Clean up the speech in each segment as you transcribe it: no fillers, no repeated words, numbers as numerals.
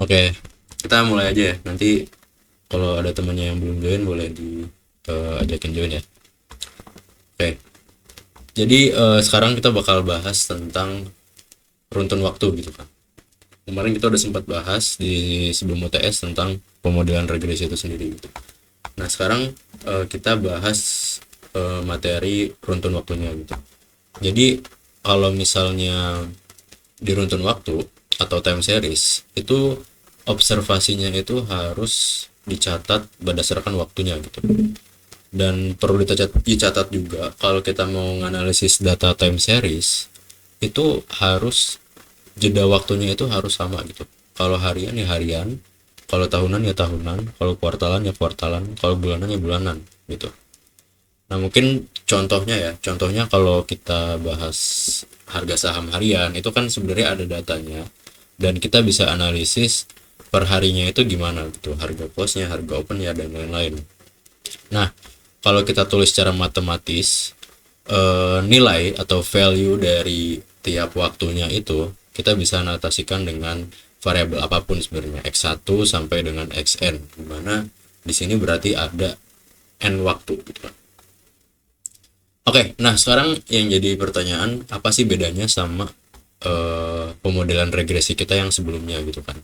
Oke, kita mulai aja ya. Nanti kalau ada temannya yang belum join boleh ajakin join ya. Oke. Jadi sekarang kita bakal bahas tentang runtun waktu gitu kan. Kemarin kita udah sempat bahas di sebelum UTS tentang pemodelan regresi itu sendiri gitu. Nah, sekarang kita bahas materi runtun waktunya gitu. Jadi kalau misalnya di runtun waktu atau time series itu observasinya itu harus dicatat berdasarkan waktunya gitu. Dan perlu dicatat juga kalau kita mau menganalisis data time series itu harus jeda waktunya itu harus sama gitu. Kalau harian ya harian, kalau tahunan ya tahunan, kalau kuartalan ya kuartalan, kalau bulanan ya bulanan gitu. Nah, mungkin contohnya kalau kita bahas harga saham harian itu kan sebenarnya ada datanya dan kita bisa analisis per harinya itu gimana gitu, harga close-nya, harga open-nya dan lain-lain. Nah, kalau kita tulis secara matematis nilai atau value dari tiap waktunya itu kita bisa notasikan dengan variabel apapun sebenarnya x1 sampai dengan xn, dimana di sini berarti ada n waktu gitu kan. Oke, nah sekarang yang jadi pertanyaan, apa sih bedanya sama pemodelan regresi kita yang sebelumnya gitu kan?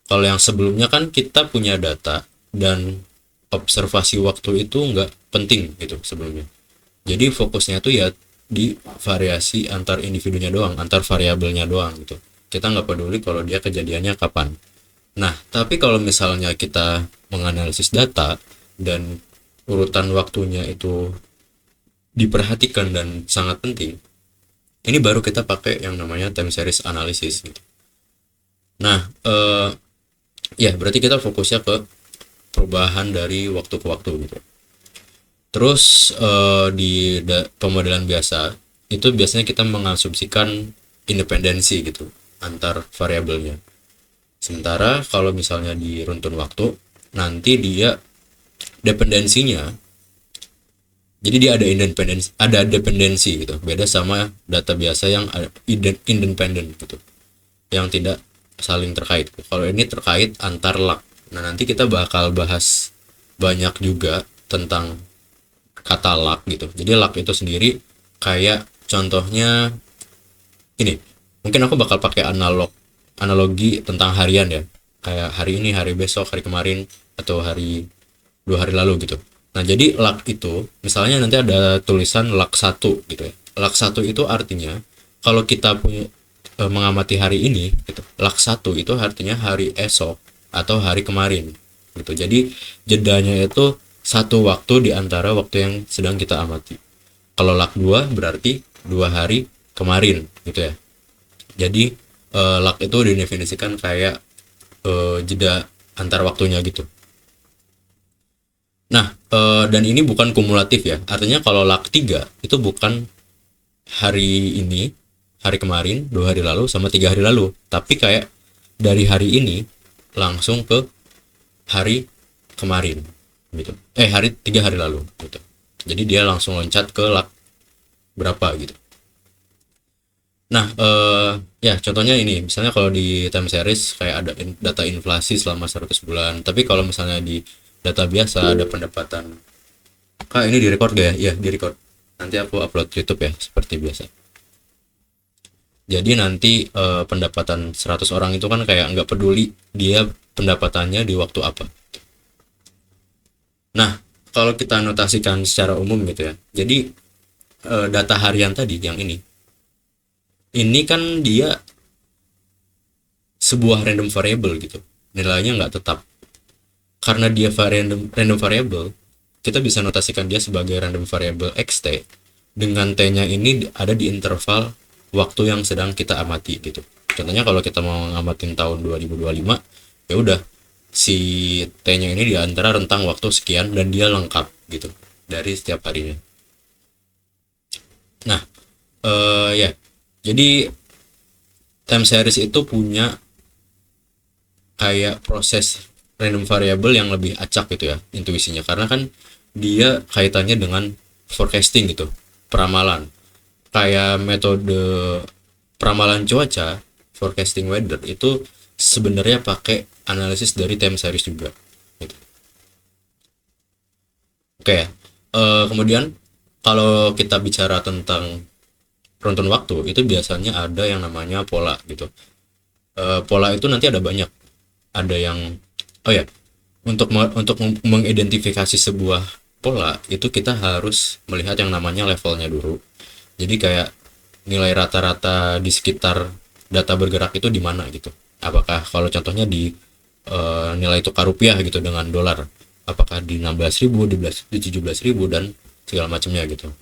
Kalau yang sebelumnya kan kita punya data dan observasi waktu itu nggak penting gitu sebelumnya. Jadi fokusnya tuh ya di variasi antar individunya doang, antar variabelnya doang gitu. Kita nggak peduli kalau dia kejadiannya kapan. Nah, tapi kalau misalnya kita menganalisis data dan urutan waktunya itu diperhatikan dan sangat penting, ini baru kita pakai yang namanya time series analysis gitu. Nah, ya berarti kita fokusnya ke perubahan dari waktu ke waktu gitu. Terus di pemodelan biasa itu biasanya kita mengasumsikan independensi gitu antar variabelnya. Sementara kalau misalnya di runtun waktu nanti dia dependensinya, jadi dia ada dependensi gitu. Beda sama data biasa yang independen gitu, yang tidak saling terkait. Kalau ini terkait antar lag. Nah, nanti kita bakal bahas banyak juga tentang kata lag gitu. Jadi lag itu sendiri kayak contohnya ini. Mungkin aku bakal pakai analogi tentang harian ya. Kayak hari ini, hari besok, hari kemarin, atau hari 2 hari lalu gitu. Nah, jadi lag itu misalnya nanti ada tulisan lag 1 gitu ya. Lag 1 itu artinya kalau kita punya mengamati hari ini gitu. Lag 1 itu artinya hari esok atau hari kemarin gitu. Jadi jedanya itu satu waktu di antara waktu yang sedang kita amati. Kalau lag 2 berarti 2 hari kemarin gitu ya. Jadi lag itu didefinisikan kayak jeda antar waktunya gitu. Nah, dan ini bukan kumulatif ya. Artinya kalau lag 3 itu bukan hari ini, hari kemarin, 2 hari lalu sama 3 hari lalu, tapi kayak dari hari ini langsung ke hari kemarin gitu. Hari 3 hari lalu gitu. Jadi dia langsung loncat ke lag berapa gitu. Nah, ya contohnya ini, misalnya kalau di time series kayak ada data inflasi selama 100 bulan. Tapi kalau misalnya di data biasa ada pendapatan. Kak, ini direcord gak ya? Iya, direcord. Nanti aku upload YouTube ya, seperti biasa. Jadi nanti pendapatan 100 orang itu kan kayak nggak peduli dia pendapatannya di waktu apa. Nah, kalau kita notasikan secara umum gitu ya. Jadi data harian tadi yang ini kan dia sebuah random variable gitu. Nilainya nggak tetap. Karena dia random variable, kita bisa notasikan dia sebagai random variable xt dengan t-nya ini ada di interval waktu yang sedang kita amati gitu. Contohnya kalau kita mau ngamatin tahun 2025, ya udah si t-nya ini di antara rentang waktu sekian dan dia lengkap gitu dari setiap harinya. Nah, ya. Jadi time series itu punya kayak proses random variable yang lebih acak gitu ya intuisinya, karena kan dia kaitannya dengan forecasting gitu, peramalan. Kayak metode peramalan cuaca, forecasting weather itu sebenarnya pakai analisis dari time series juga gitu. Oke. Kemudian kalau kita bicara tentang runtun waktu itu biasanya ada yang namanya pola gitu. Pola itu nanti ada banyak. Ada yang oh ya, untuk mengidentifikasi sebuah pola itu kita harus melihat yang namanya levelnya dulu. Jadi kayak nilai rata-rata di sekitar data bergerak itu di mana gitu. Apakah kalau contohnya di nilai tukar rupiah gitu dengan dolar, apakah di 16.000, di 17.000 dan segala macamnya gitu.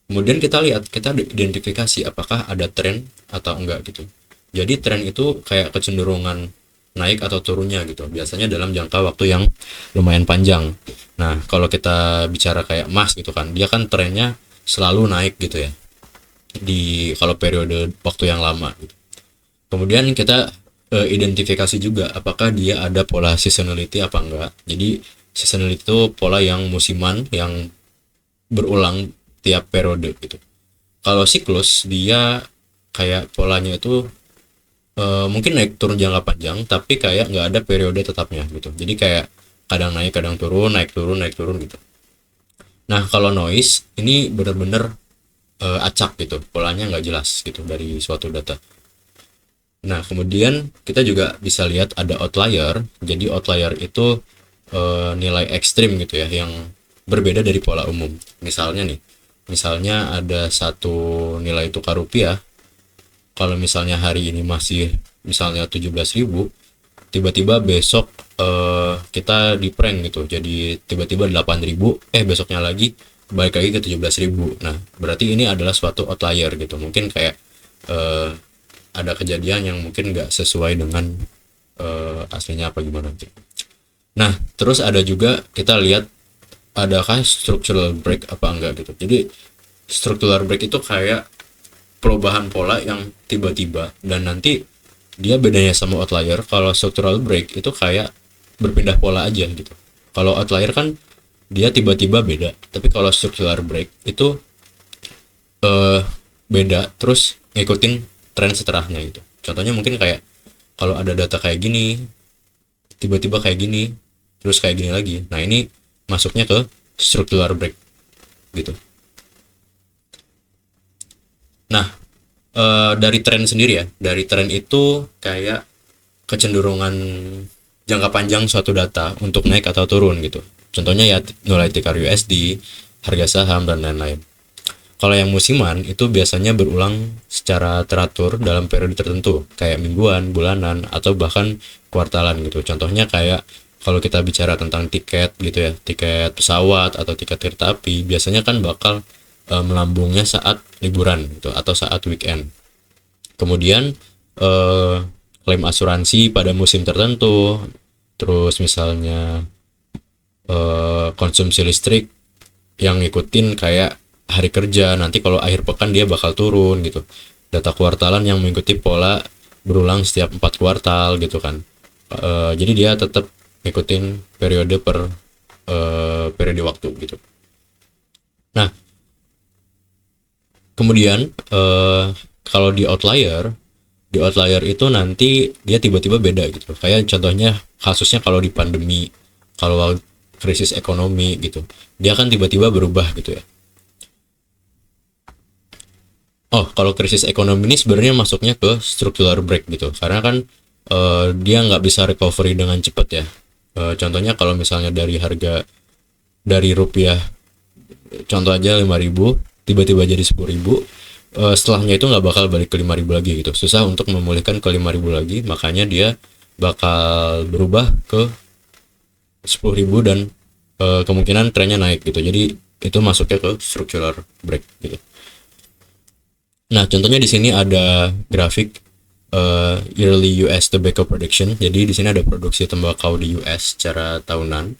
Kemudian kita lihat, kita identifikasi apakah ada tren atau enggak gitu. Jadi tren itu kayak kecenderungan naik atau turunnya gitu. Biasanya dalam jangka waktu yang lumayan panjang. Nah, kalau kita bicara kayak emas gitu kan, dia kan trennya selalu naik gitu ya. Di kalau periode waktu yang lama gitu. Kemudian kita identifikasi juga apakah dia ada pola seasonality apa enggak. Jadi seasonality itu pola yang musiman yang berulang tiap periode gitu. Kalau siklus dia kayak polanya itu mungkin naik turun jangka panjang tapi kayak nggak ada periode tetapnya gitu. Jadi kayak kadang naik kadang turun naik turun gitu. Nah kalau noise ini benar-benar acak gitu, polanya nggak jelas gitu dari suatu data. Nah kemudian kita juga bisa lihat ada outlier. Jadi outlier itu nilai ekstrim gitu ya yang berbeda dari pola umum. Misalnya ada satu nilai tukar rupiah, kalau misalnya hari ini masih misalnya 17.000, tiba-tiba besok kita di prank gitu, jadi tiba-tiba 8.000, besoknya lagi balik lagi ke 17.000. Nah berarti ini adalah suatu outlier gitu, mungkin kayak ada kejadian yang mungkin nggak sesuai dengan aslinya apa gimana gitu. Nah terus ada juga kita lihat adakah structural break apa enggak gitu. Jadi structural break itu kayak perubahan pola yang tiba-tiba dan nanti dia bedanya sama outlier. Kalau structural break itu kayak berpindah pola aja gitu. Kalau outlier kan dia tiba-tiba beda, tapi kalau structural break itu beda terus ngikutin tren setelahnya gitu. Contohnya mungkin kayak kalau ada data kayak gini tiba-tiba kayak gini terus kayak gini lagi. Nah ini masuknya ke structural break gitu. Nah dari tren sendiri ya, dari tren itu kayak kecenderungan jangka panjang suatu data untuk naik atau turun gitu. Contohnya ya nilai tukar USD, harga saham dan lain-lain. Kalau yang musiman itu biasanya berulang secara teratur dalam periode tertentu, kayak mingguan, bulanan, atau bahkan kuartalan gitu. Contohnya kayak kalau kita bicara tentang tiket gitu ya, tiket pesawat atau tiket kereta api, biasanya kan bakal melambungnya saat liburan gitu atau saat weekend. Kemudian klaim asuransi pada musim tertentu, terus misalnya konsumsi listrik yang ngikutin kayak hari kerja, nanti kalau akhir pekan dia bakal turun gitu. Data kuartalan yang mengikuti pola berulang setiap 4 kuartal gitu kan. Jadi dia tetap ngikutin periode per periode waktu gitu. Nah kemudian kalau di outlier itu nanti dia tiba-tiba beda gitu. Kayak contohnya kasusnya kalau di pandemi, kalau krisis ekonomi gitu, dia kan tiba-tiba berubah gitu ya. Oh, kalau krisis ekonomi ini sebenarnya masuknya ke structural break gitu, karena kan dia nggak bisa recovery dengan cepat ya. Contohnya kalau misalnya dari rupiah, contoh aja 5.000, tiba-tiba jadi 10.000, setelahnya itu nggak bakal balik ke 5.000 lagi gitu. Susah untuk memulihkan ke 5.000 lagi, makanya dia bakal berubah ke 10.000 dan kemungkinan trennya naik gitu. Jadi itu masuknya ke structural break gitu. Nah, contohnya di sini ada grafik yearly US tobacco production. Jadi di sini ada produksi tembakau di US secara tahunan.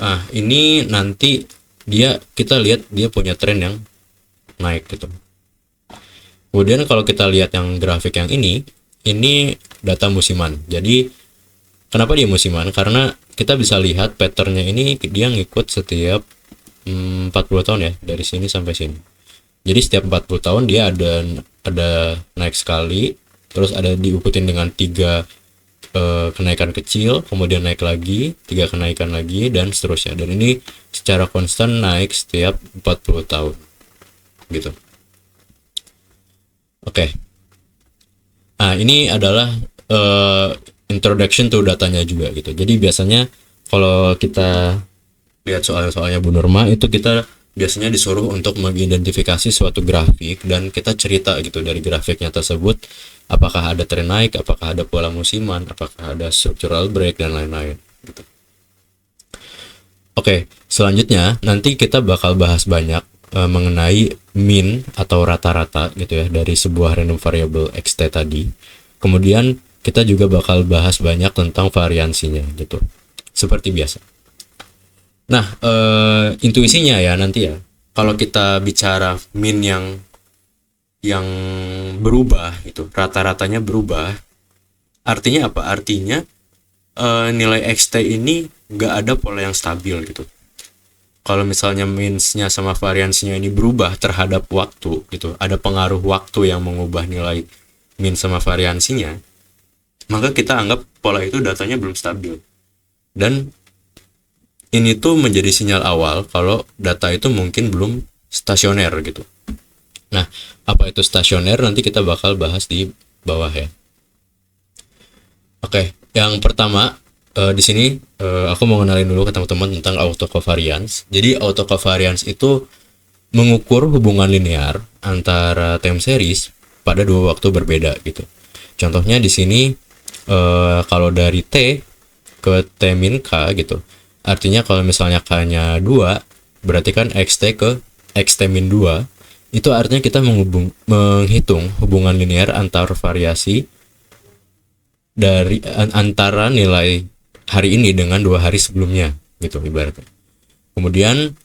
Ah, ini nanti kita lihat dia punya tren yang naik gitu. Kemudian kalau kita lihat yang grafik yang ini data musiman. Jadi kenapa dia musiman? Karena kita bisa lihat patternnya ini dia ngikut setiap 40 tahun ya, dari sini sampai sini. Jadi setiap 40 tahun dia ada naik sekali, terus ada diikutin dengan 3 kenaikan kecil, kemudian naik lagi, 3 kenaikan lagi, dan seterusnya. Dan ini secara konstan naik setiap 40 tahun gitu. Oke. Nah, ini adalah introduction to datanya juga gitu. Jadi biasanya kalau kita lihat soal-soalnya Bu Nurma itu kita biasanya disuruh untuk mengidentifikasi suatu grafik dan kita cerita gitu dari grafiknya tersebut, apakah ada tren naik, apakah ada pola musiman, apakah ada structural break dan lain-lain gitu. Oke, selanjutnya nanti kita bakal bahas banyak mengenai mean atau rata-rata gitu ya dari sebuah random variable xt tadi. Kemudian kita juga bakal bahas banyak tentang variansinya gitu. Seperti biasa. Nah, intuisinya ya nanti ya, kalau kita bicara mean yang berubah itu, rata-ratanya berubah, artinya apa? Artinya nilai xt ini nggak ada pola yang stabil gitu. Kalau misalnya means-nya sama variansinya ini berubah terhadap waktu gitu, ada pengaruh waktu yang mengubah nilai mean sama variansinya, maka kita anggap pola itu datanya belum stabil. Dan ini tuh menjadi sinyal awal kalau data itu mungkin belum stasioner gitu. Nah, apa itu stasioner nanti kita bakal bahas di bawah ya. Oke, yang pertama di sini aku mau kenalin dulu ke teman-teman tentang autocovariance. Jadi autocovariance itu mengukur hubungan linear antara time series pada dua waktu berbeda gitu. Contohnya di sini kalau dari T ke T min K gitu. Artinya kalau misalnya K-nya 2, berarti kan XT ke XT min 2, itu artinya kita menghitung hubungan linear antar variasi dari antara nilai hari ini dengan 2 hari sebelumnya gitu ibaratnya. Kemudian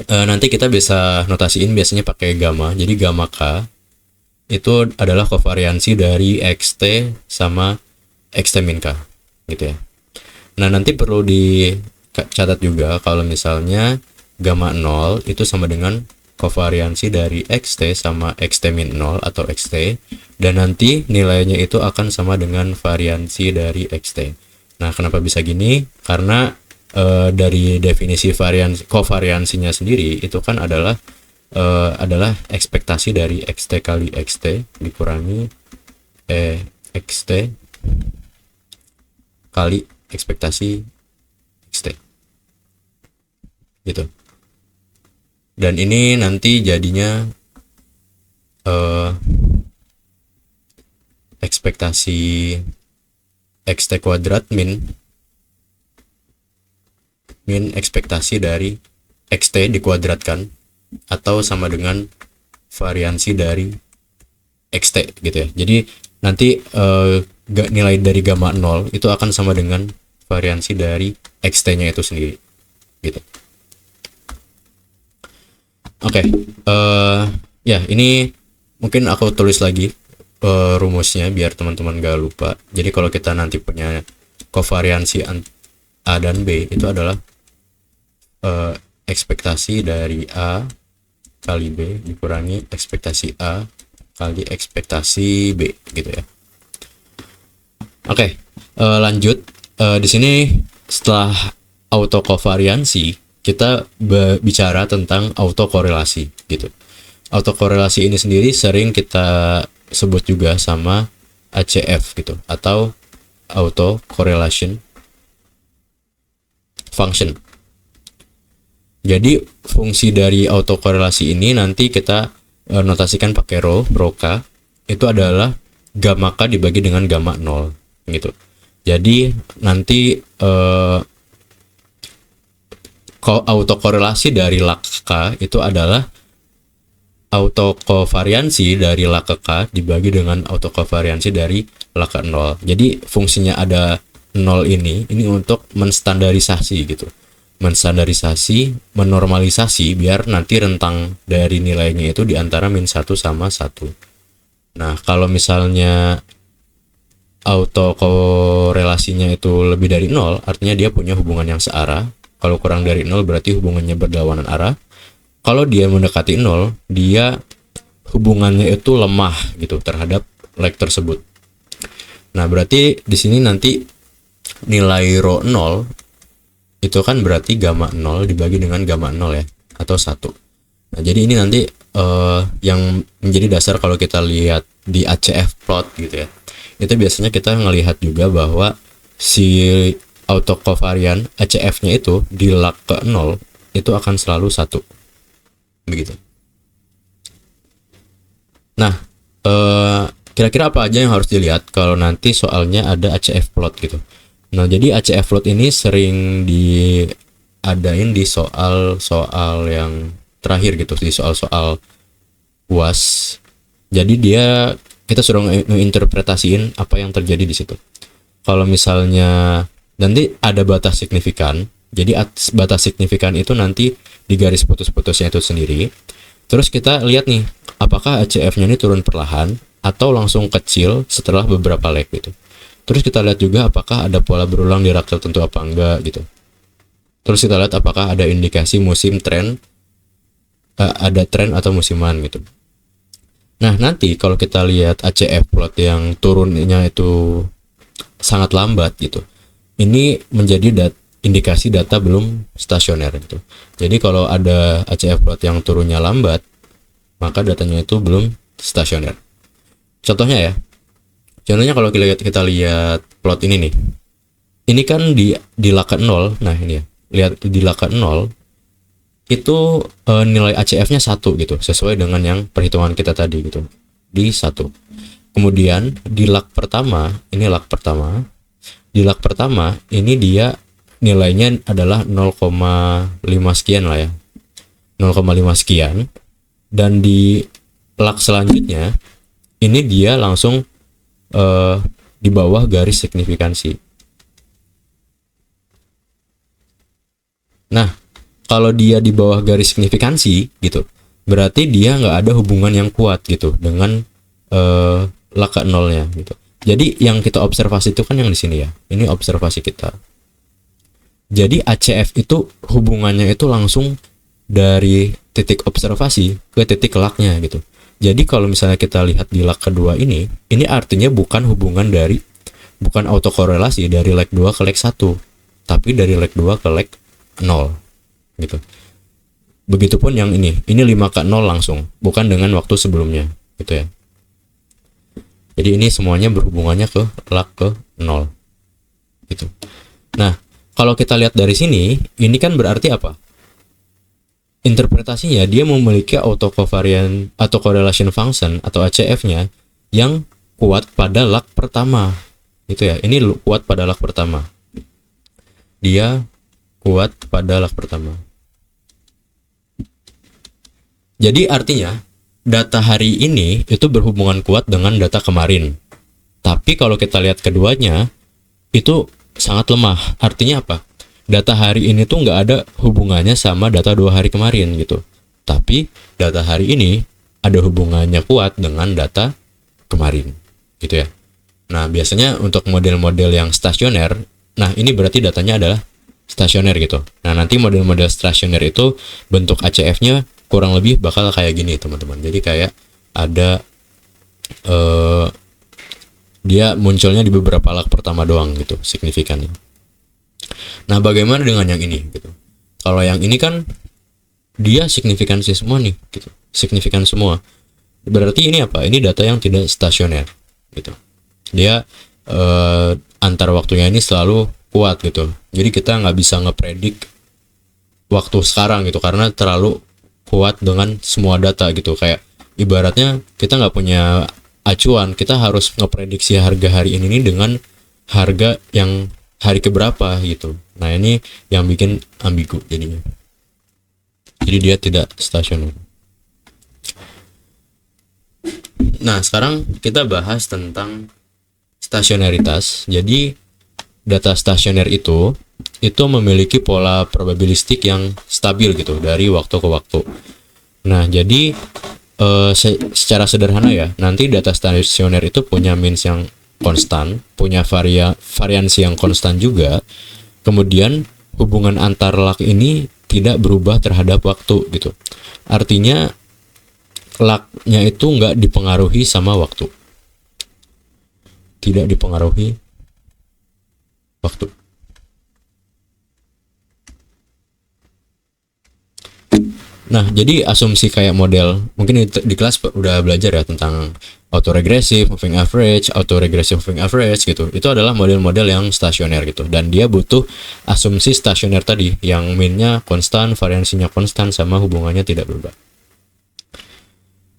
nanti kita bisa notasiin biasanya pakai gamma. Jadi gamma K itu adalah kovariansi dari XT sama XT min K gitu ya. Nah, nanti perlu dicatat juga kalau misalnya gamma 0 itu sama dengan kovariansi dari XT sama XT min 0 atau XT, dan nanti nilainya itu akan sama dengan variansi dari XT. Nah, kenapa bisa gini? Karena dari definisi kovariansinya sendiri itu kan adalah ekspektasi dari XT kali XT dikurangi XT kali ekspektasi XT gitu. Dan ini nanti jadinya ekspektasi XT kuadrat min ekspektasi dari XT dikuadratkan atau sama dengan variansi dari XT gitu ya. Jadi nanti nilai dari gamma 0 itu akan sama dengan variansi dari XT-nya itu sendiri gitu. Oke, ya ini mungkin aku tulis lagi rumusnya biar teman-teman gak lupa. Jadi kalau kita nanti punya kovariansi A dan B itu adalah ekspektasi dari A kali B dikurangi ekspektasi A kali ekspektasi B gitu ya. Oke, lanjut. Di sini setelah autokovariansi kita bicara tentang autokorelasi gitu. Autokorelasi ini sendiri sering kita sebut juga sama ACF gitu atau auto correlation function. Jadi fungsi dari autokorelasi ini nanti kita notasikan pakai rho K itu adalah gamma K dibagi dengan gamma 0 gitu. Jadi nanti autokorelasi dari log K itu adalah autokovariansi dari log K dibagi dengan autokovariansi dari log 0. Jadi fungsinya ada 0 ini untuk menstandarisasi gitu. Menstandarisasi, menormalisasi biar nanti rentang dari nilainya itu di antara min 1 sama 1. Nah, kalau misalnya autokorelasinya itu lebih dari 0, artinya dia punya hubungan yang searah. Kalau kurang dari 0 berarti hubungannya berlawanan arah. Kalau dia mendekati 0, dia hubungannya itu lemah gitu terhadap leg tersebut. Nah, berarti di sini nanti nilai rho 0 itu kan berarti gamma 0 dibagi dengan gamma 0 ya, atau 1. Nah, jadi ini nanti yang menjadi dasar kalau kita lihat di ACF plot gitu ya. Itu biasanya kita ngelihat juga bahwa si autocovarian ACF-nya itu di log ke 0 itu akan selalu 1. Begitu. Nah, kira-kira apa aja yang harus dilihat kalau nanti soalnya ada ACF plot gitu. Nah, jadi ACF plot ini sering diadain di soal-soal yang terakhir gitu, di soal-soal UAS. Jadi kita suruh ngeinterpretasiin apa yang terjadi di situ. Kalau misalnya nanti ada batas signifikan, jadi batas signifikan itu nanti di garis putus-putusnya itu sendiri. Terus kita lihat nih, apakah ACF-nya ini turun perlahan atau langsung kecil setelah beberapa leg gitu. Terus kita lihat juga apakah ada pola berulang di rak tertentu apa enggak gitu. Terus kita lihat apakah ada indikasi musim tren, ada tren atau musiman gitu. Nah, nanti kalau kita lihat ACF plot yang turunnya itu sangat lambat gitu, ini menjadi indikasi data belum stasioner gitu. Jadi kalau ada ACF plot yang turunnya lambat, maka datanya itu belum stasioner. Contohnya kalau kita lihat plot ini nih, ini kan di laka 0. Nah, ini ya, lihat di laka 0 itu nilai ACF-nya 1 gitu, sesuai dengan yang perhitungan kita tadi gitu, di 1. Kemudian di lag pertama, di lag pertama ini dia nilainya adalah 0,5 sekian lah ya, 0,5 sekian. Dan di lag selanjutnya ini dia langsung di bawah garis signifikansi. Nah, kalau dia di bawah garis signifikansi gitu, berarti dia nggak ada hubungan yang kuat gitu dengan laka 0-nya gitu. Jadi yang kita observasi itu kan yang di sini ya. Ini observasi kita. Jadi ACF itu hubungannya itu langsung dari titik observasi ke titik lagnya gitu. Jadi kalau misalnya kita lihat di lag kedua ini artinya bukan autokorelasi dari lag 2 ke lag 1, tapi dari lag 2 ke lag 0 gitu. Begitupun yang ini 5 ke 0 langsung, bukan dengan waktu sebelumnya gitu ya. Jadi ini semuanya berhubungannya ke lag ke 0 gitu. Nah, kalau kita lihat dari sini, ini kan berarti apa? Interpretasinya dia memiliki autocovariant atau correlation function atau ACF-nya yang kuat pada lag pertama. Itu ya. Ini kuat pada lag pertama. Dia kuat pada lag pertama. Jadi artinya data hari ini itu berhubungan kuat dengan data kemarin. Tapi kalau kita lihat keduanya itu sangat lemah. Artinya apa? Data hari ini tuh nggak ada hubungannya sama data 2 hari kemarin gitu. Tapi data hari ini ada hubungannya kuat dengan data kemarin gitu ya. Nah, biasanya untuk model-model yang stasioner, nah ini berarti datanya adalah stasioner gitu. Nah, nanti model-model stasioner itu bentuk ACF-nya kurang lebih bakal kayak gini teman-teman. Jadi kayak ada dia munculnya di beberapa lag pertama doang gitu signifikannya. Nah, bagaimana dengan yang ini gitu? Kalau yang ini kan dia signifikansi semua nih gitu. Signifikan semua. Berarti ini apa? Ini data yang tidak stasioner gitu. Dia antar waktunya ini selalu kuat gitu. Jadi kita nggak bisa ngepredik waktu sekarang gitu karena terlalu kuat dengan semua data gitu. Kayak ibaratnya kita nggak punya acuan, kita harus ngeprediksi harga hari ini dengan harga yang hari keberapa gitu. Nah, ini yang bikin ambigu jadinya. Jadi dia tidak stasioner. Nah, sekarang kita bahas tentang stasionaritas. Jadi data stasioner itu memiliki pola probabilistik yang stabil gitu dari waktu ke waktu. Nah, jadi secara sederhana ya, nanti data stasioner itu punya means yang konstan, punya variansi yang konstan juga. Kemudian hubungan antar lag ini tidak berubah terhadap waktu gitu. Artinya lagnya itu nggak dipengaruhi sama waktu tidak dipengaruhi waktu. Nah, jadi asumsi kayak model, mungkin di kelas udah belajar ya tentang autoregressive moving average, autoregressive moving average gitu. Itu adalah model-model yang stasioner gitu, dan dia butuh asumsi stasioner tadi yang mean-nya konstan, variansinya konstan, sama hubungannya tidak berubah.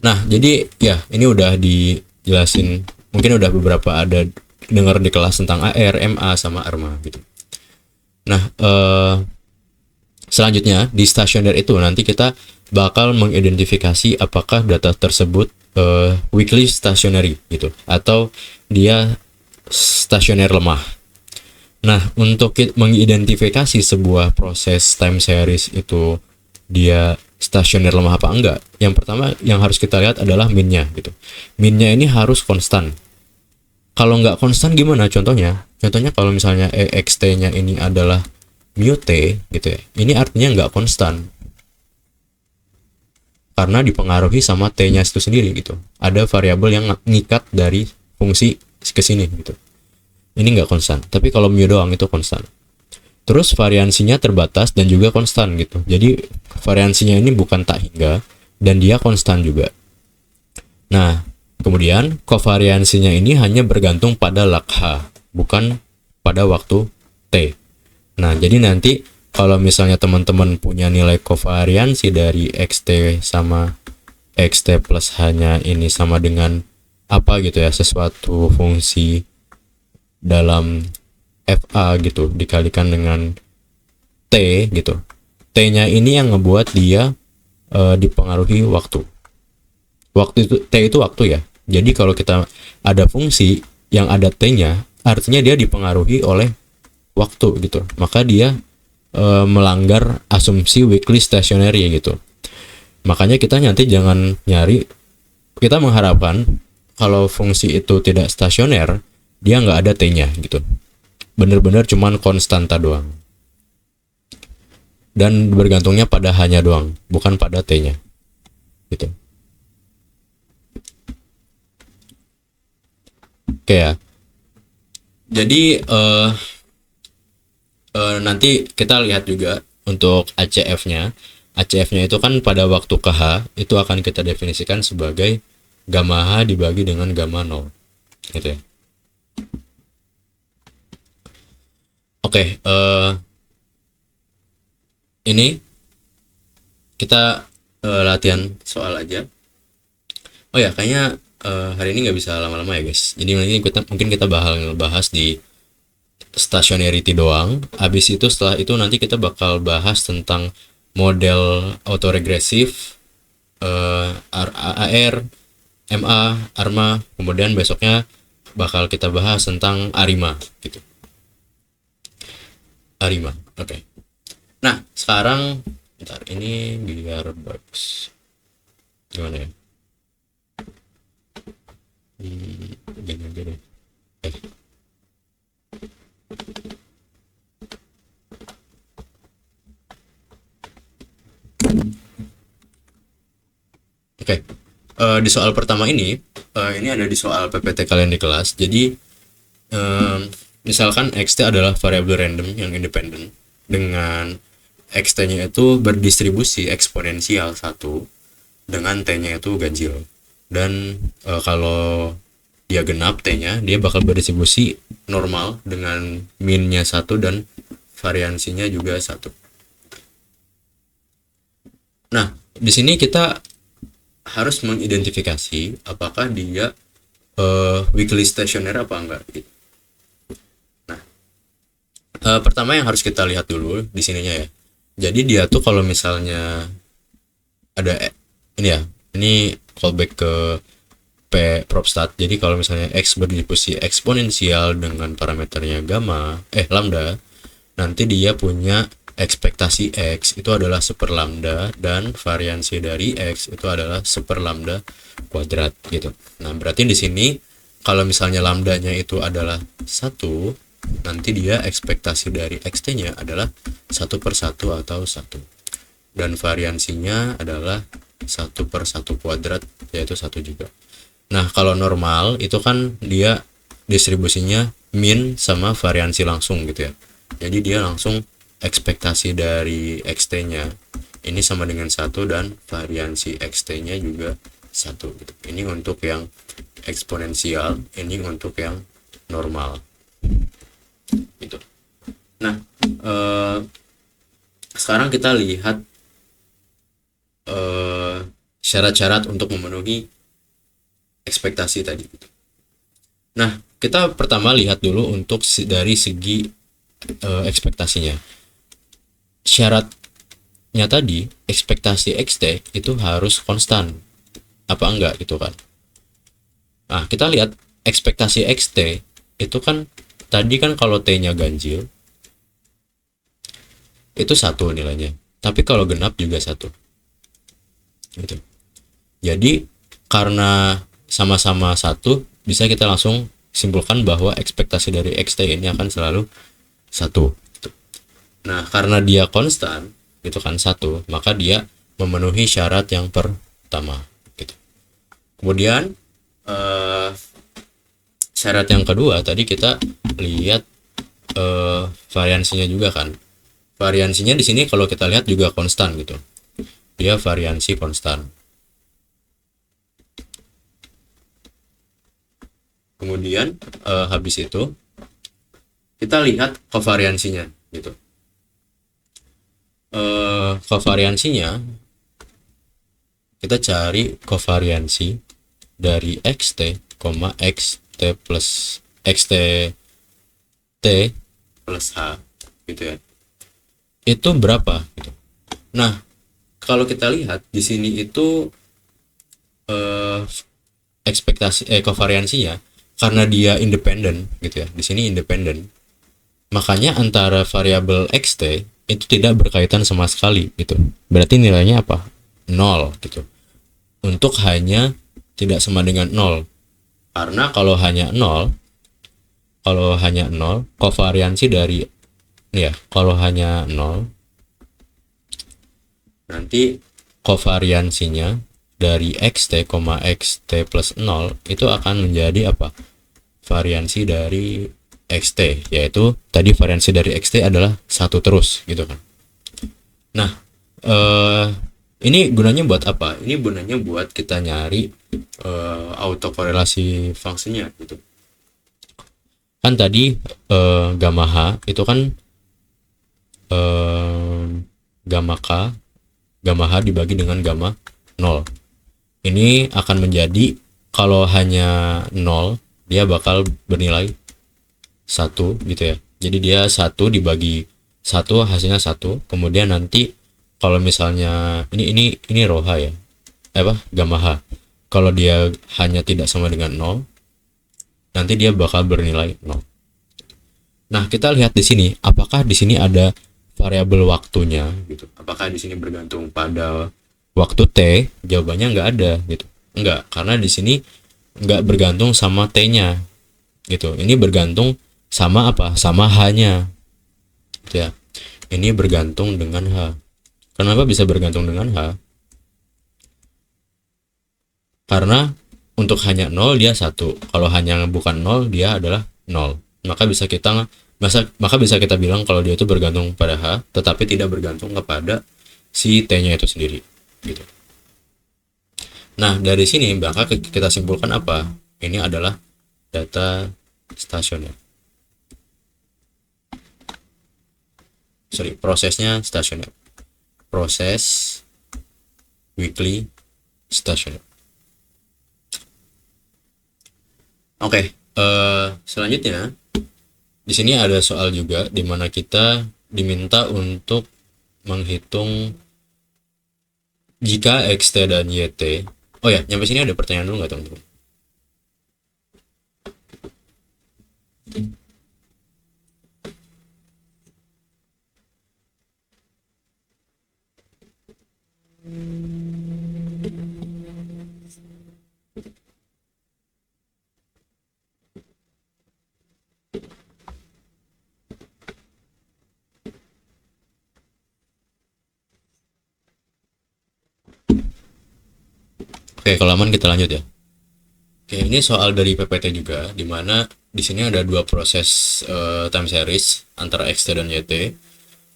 Nah, jadi ya ini udah dijelasin, mungkin udah beberapa ada dengar di kelas tentang AR, MA, sama ARMA gitu. Nah, selanjutnya di stasioner itu nanti kita bakal mengidentifikasi apakah data tersebut weakly stationary gitu atau dia stasioner lemah. Nah, untuk mengidentifikasi sebuah proses time series itu dia stasioner lemah apa enggak, yang pertama yang harus kita lihat adalah min-nya gitu. Min-nya ini harus konstan. Kalau nggak konstan gimana contohnya? Contohnya kalau misalnya EXT-nya ini adalah mu t gitu ya, ini artinya nggak konstan karena dipengaruhi sama t-nya itu sendiri gitu. Ada variabel yang ngikat dari fungsi ke sini gitu. Ini nggak konstan. Tapi kalau mu doang itu konstan. Terus variansinya terbatas dan juga konstan gitu. Jadi variansinya ini bukan tak hingga dan dia konstan juga. Nah, kemudian kovariansinya ini hanya bergantung pada log H, bukan pada waktu t. Nah, jadi nanti kalau misalnya teman-teman punya nilai kovariansi dari xt sama xt plus hanya ini sama dengan apa gitu ya, sesuatu fungsi dalam fa gitu dikalikan dengan t gitu. T-nya ini yang ngebuat dia dipengaruhi waktu. Waktu itu t itu waktu ya. Jadi kalau kita ada fungsi yang ada t-nya, artinya dia dipengaruhi oleh waktu gitu, maka dia melanggar asumsi weakly stationary gitu. Makanya kita nanti jangan nyari, kita mengharapkan kalau fungsi itu tidak stasioner, dia nggak ada t-nya gitu, bener-bener cuman konstanta doang dan bergantungnya pada hanya doang, bukan pada t-nya gitu. Oke ya, jadi nanti kita lihat juga untuk ACF-nya. ACF-nya itu kan pada waktu KH itu akan kita definisikan sebagai gamma H dibagi dengan gamma 0 gitu ya. Oke, ini kita latihan soal aja. Oh ya, kayaknya hari ini nggak bisa lama-lama ya guys. Jadi nanti mungkin kita bahas di stationarity doang. Habis itu setelah itu nanti kita bakal bahas tentang model autoregresif, AR, MA, ARMA. Kemudian besoknya bakal kita bahas tentang ARIMA gitu. ARIMA, oke. Nah, sekarang bentar, ini biar bagus. Gimana ya? Gini aja deh. Oke, di soal pertama ini ada di soal PPT kalian di kelas. Jadi misalkan xt adalah variabel random yang independen dengan xt-nya itu berdistribusi eksponensial 1 dengan t-nya itu ganjil. Dan kalau dia genap t-nya, dia bakal berdistribusi normal dengan min-nya 1 dan variansinya juga 1. Nah, di sini kita harus mengidentifikasi apakah dia weakly stationer apa enggak gitu. Nah, pertama yang harus kita lihat dulu di sininya ya. Jadi dia tuh kalau misalnya ada ini ya, ini callback ke P propstat. Jadi kalau misalnya x berdistribusi eksponensial dengan parameternya gamma lambda, nanti dia punya ekspektasi x itu adalah 1 per lambda dan variansi dari x itu adalah 1 per lambda kuadrat gitu. Nah, berarti di sini kalau misalnya lambdanya itu adalah 1, nanti dia ekspektasi dari xt-nya adalah 1 per 1 atau 1. Dan variansinya adalah 1 per 1 kuadrat, yaitu 1 juga. Nah, kalau normal itu kan dia distribusinya min sama variansi langsung gitu ya. Jadi dia langsung ekspektasi dari xt-nya ini sama dengan 1 dan variansi xt-nya juga 1 gitu. Ini untuk yang eksponensial, ini untuk yang normal gitu. Nah, sekarang kita lihat syarat-syarat untuk memenuhi ekspektasi tadi gitu. Nah, kita pertama lihat dulu untuk dari segi ekspektasinya. Syaratnya tadi, ekspektasi xt itu harus konstan apa enggak gitu kan. Nah, kita lihat ekspektasi xt itu kan tadi kan kalau t-nya ganjil itu 1 nilainya, tapi kalau genap juga 1 gitu. Jadi karena sama-sama 1, bisa kita langsung simpulkan bahwa ekspektasi dari xt ini akan selalu 1 gitu. Nah, karena dia konstan itu kan 1, maka dia memenuhi syarat yang pertama gitu. Kemudian syarat yang kedua tadi kita lihat variansinya juga kan. Variansinya di sini kalau kita lihat juga konstan gitu. Dia variansi konstan. Kemudian habis itu kita lihat kovariansinya gitu. Kovariansinya kita cari kovariansi dari xt, xt plus xt t plus h gitu ya. Itu berapa gitu. Nah, kalau kita lihat di sini itu ekspektasi kovariansinya karena dia independen gitu ya. Di sini independen. Makanya antara variabel xt itu tidak berkaitan sama sekali gitu. Berarti nilainya apa? 0 gitu. Untuk hanya tidak sama dengan 0. Karena kalau hanya 0, kovariansi dari ya, kalau hanya 0 nanti kovariansinya dari xt, xt plus 0 itu akan menjadi apa? Variansi dari xt, yaitu tadi variansi dari xt adalah 1 terus gitu kan. Nah, ini gunanya buat apa? Ini gunanya buat kita nyari autokorelasi fungsinya gitu. Kan tadi gamma h itu kan gamma h dibagi dengan gamma 0. Ini akan menjadi kalau hanya 0 dia bakal bernilai 1 gitu ya. Jadi dia 1 dibagi 1 hasilnya 1. Kemudian nanti kalau misalnya ini rho h ya. Gamma h. Kalau dia hanya tidak sama dengan 0, nanti dia bakal bernilai 0. Nah, kita lihat di sini, apakah di sini ada variabel waktunya gitu. Apakah di sini bergantung pada waktu t? Jawabannya nggak ada gitu. Enggak, karena di sini nggak bergantung sama t-nya gitu. Ini bergantung sama apa? Sama h-nya. Gitu ya. Ini bergantung dengan h. Kenapa bisa bergantung dengan h? Karena untuk hanya 0 dia 1. Kalau hanya bukan 0 dia adalah 0. Maka bisa kita bilang kalau dia itu bergantung pada h, tetapi tidak bergantung kepada si t-nya itu sendiri gitu. Nah, dari sini maka kita simpulkan apa? Ini adalah data stasioner. Prosesnya stasioner. Proses weekly stasioner. Oke, selanjutnya di sini ada soal juga di mana kita diminta untuk menghitung jika xt dan yt. Oh ya, nyampe sini ada pertanyaan dulu nggak teman-teman? Oke, kalau aman kita lanjut ya. Oke, ini soal dari PPT juga, di mana di sini ada dua proses time series antara XT dan YT.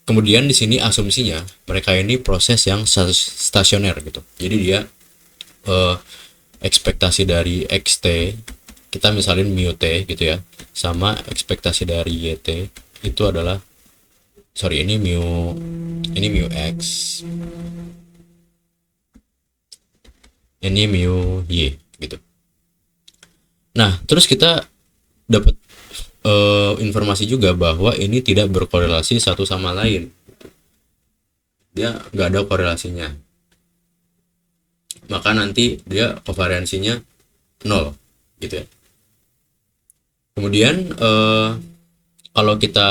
Kemudian di sini asumsinya mereka ini proses yang stasioner gitu. Jadi dia eh, ekspektasi dari XT kita misalin mu T gitu ya, sama ekspektasi dari YT itu adalah, sorry, ini mu X, ini mu Y gitu. Nah, terus kita dapat informasi juga bahwa ini tidak berkorelasi satu sama lain. Dia nggak ada korelasinya. Maka nanti dia kovariansinya 0 gitu ya. Kemudian kalau kita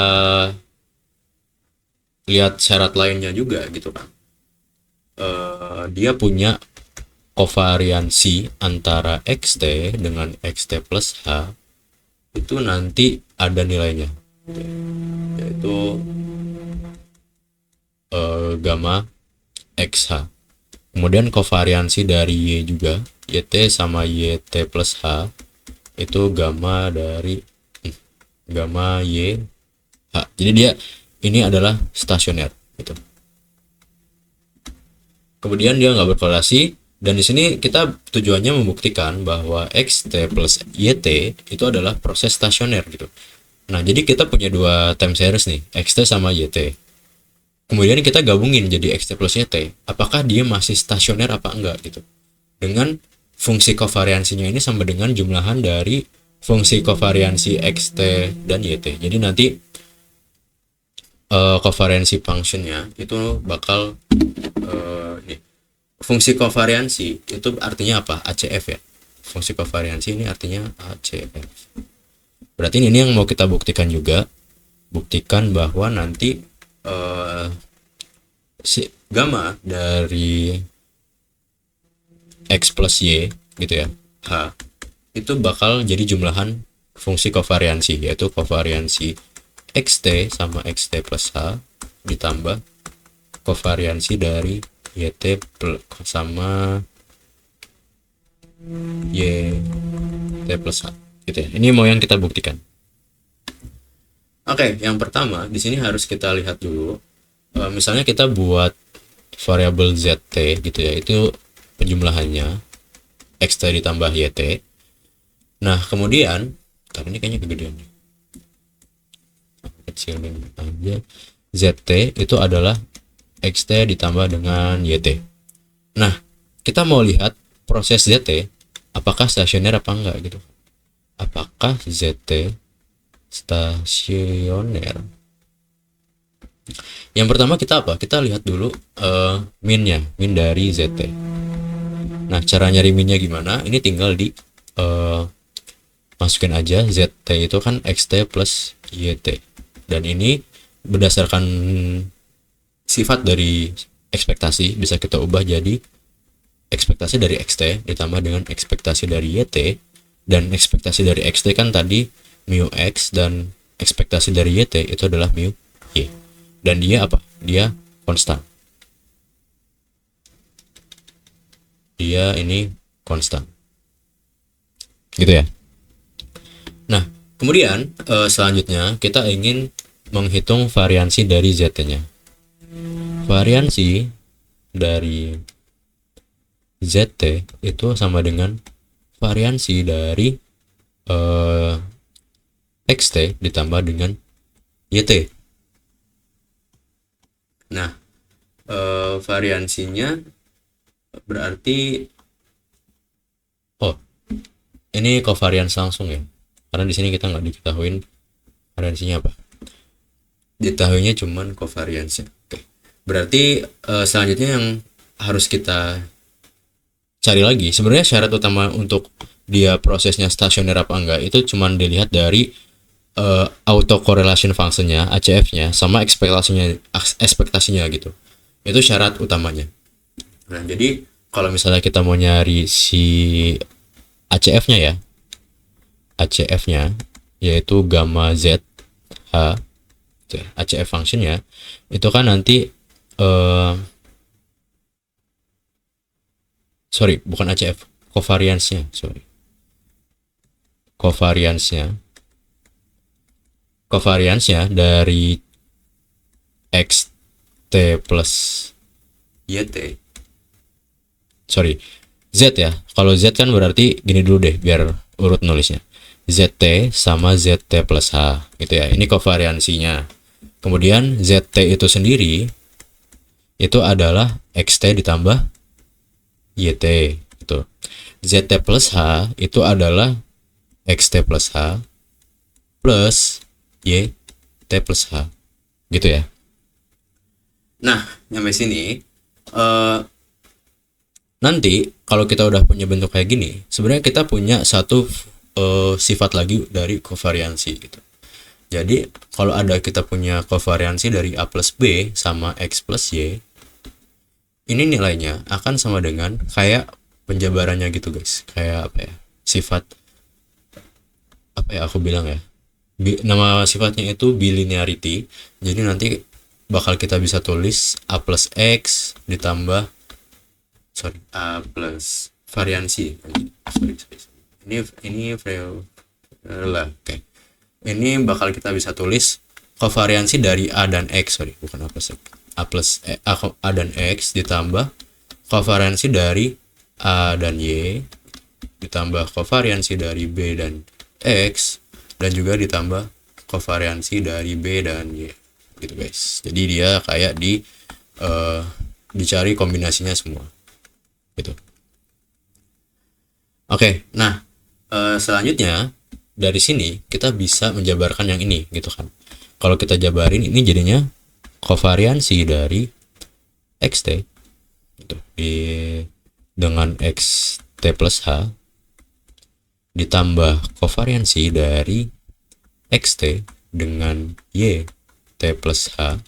lihat syarat lainnya juga gitu kan. Dia punya kovariansi antara XT dengan XT plus H itu nanti ada nilainya, yaitu gamma XH. Kemudian kovariansi dari Y juga, YT sama YT plus H itu gamma dari gamma YH. Jadi dia ini adalah stasioner gitu. Kemudian dia nggak berkorelasi, dan di sini kita tujuannya membuktikan bahwa XT plus YT itu adalah proses stasioner gitu. Nah, jadi kita punya dua time series nih, XT sama YT. Kemudian kita gabungin jadi XT plus YT, apakah dia masih stasioner apa enggak gitu. Dengan fungsi kovariansinya ini sama dengan jumlahan dari fungsi kovariansi XT dan YT. Jadi nanti kovariansi functionnya itu bakal fungsi kovariansi itu artinya apa? ACF ya. Fungsi kovariansi ini artinya ACF. Berarti ini yang mau kita buktikan juga. Buktikan bahwa nanti si gamma dari X plus Y gitu ya, H, itu bakal jadi jumlahan fungsi kovariansi, yaitu kovariansi XT sama XT plus H ditambah kovariansi dari YT sama YT plus H gitu ya. Ini mau yang kita buktikan. Oke, yang pertama di sini harus kita lihat dulu. Misalnya kita buat variabel ZT gitu ya, itu penjumlahannya XT ditambah YT. Nah, kemudian ini kayaknya kegedean nih. Kecilin aja. ZT itu adalah XT ditambah dengan YT. Nah, kita mau lihat proses ZT apakah stasioner apa enggak gitu. Apakah ZT stasioner? Yang pertama kita apa? Kita lihat dulu min dari ZT. Nah, cara nyari minnya gimana? Ini tinggal di masukin aja ZT itu kan XT plus YT. Dan ini berdasarkan sifat dari ekspektasi bisa kita ubah jadi ekspektasi dari XT ditambah dengan ekspektasi dari YT, dan ekspektasi dari XT kan tadi mu X dan ekspektasi dari YT itu adalah mu Y, dan dia apa? Dia konstan. Dia ini konstan gitu ya. Nah, kemudian selanjutnya kita ingin menghitung variansi dari ZT-nya. Variansi dari ZT itu sama dengan variansi dari XT ditambah dengan YT. Nah, variansinya berarti ini kovarians langsung ya, karena di sini kita nggak diketahuin variansinya apa, diketahuinya cuman kovariansnya. Oke, berarti selanjutnya yang harus kita cari lagi, sebenarnya syarat utama untuk dia prosesnya stasioner apa enggak itu cuman dilihat dari auto correlation functionnya, ACF-nya, sama ekspektasinya gitu. Itu syarat utamanya. Nah, jadi kalau misalnya kita mau nyari si ACF-nya ya, ACF-nya yaitu gamma Z H, ACF functionnya itu kan nanti sorry, bukan ACF, kovariansnya, sorry, kovariansnya covariance-nya dari xt plus yt, sorry, z ya. Kalau z kan berarti gini dulu deh biar urut nulisnya. Zt sama zt plus h gitu ya. Ini covariansinya. Kemudian zt itu sendiri itu adalah xt ditambah yt gitu. Zt plus h itu adalah xt plus h plus yt plus h gitu ya. Nah, sampai sini nanti kalau kita udah punya bentuk kayak gini, sebenarnya kita punya satu sifat lagi dari covariansi gitu. Jadi kalau ada kita punya covariansi dari a plus b sama x plus y, ini nilainya akan sama dengan kayak penjabarannya gitu guys. Kayak apa ya, sifat apa ya aku bilang ya, nama sifatnya itu bilinearity. Jadi nanti bakal kita bisa tulis a plus x ditambah a plus variansi. Ini lah, oke. Ini bakal kita bisa tulis covariansi dari a dan x, bukan a plus a dan x ditambah covariansi dari a dan y ditambah covariansi dari b dan x dan juga ditambah covariansi dari b dan y gitu guys. Jadi dia kayak dicari kombinasinya semua gitu. Oke, nah selanjutnya dari sini kita bisa menjabarkan yang ini gitu kan. Kalau kita jabarin ini jadinya covariansi dari xt gitu, dengan xt plus h ditambah covariansi dari xt dengan y t plus h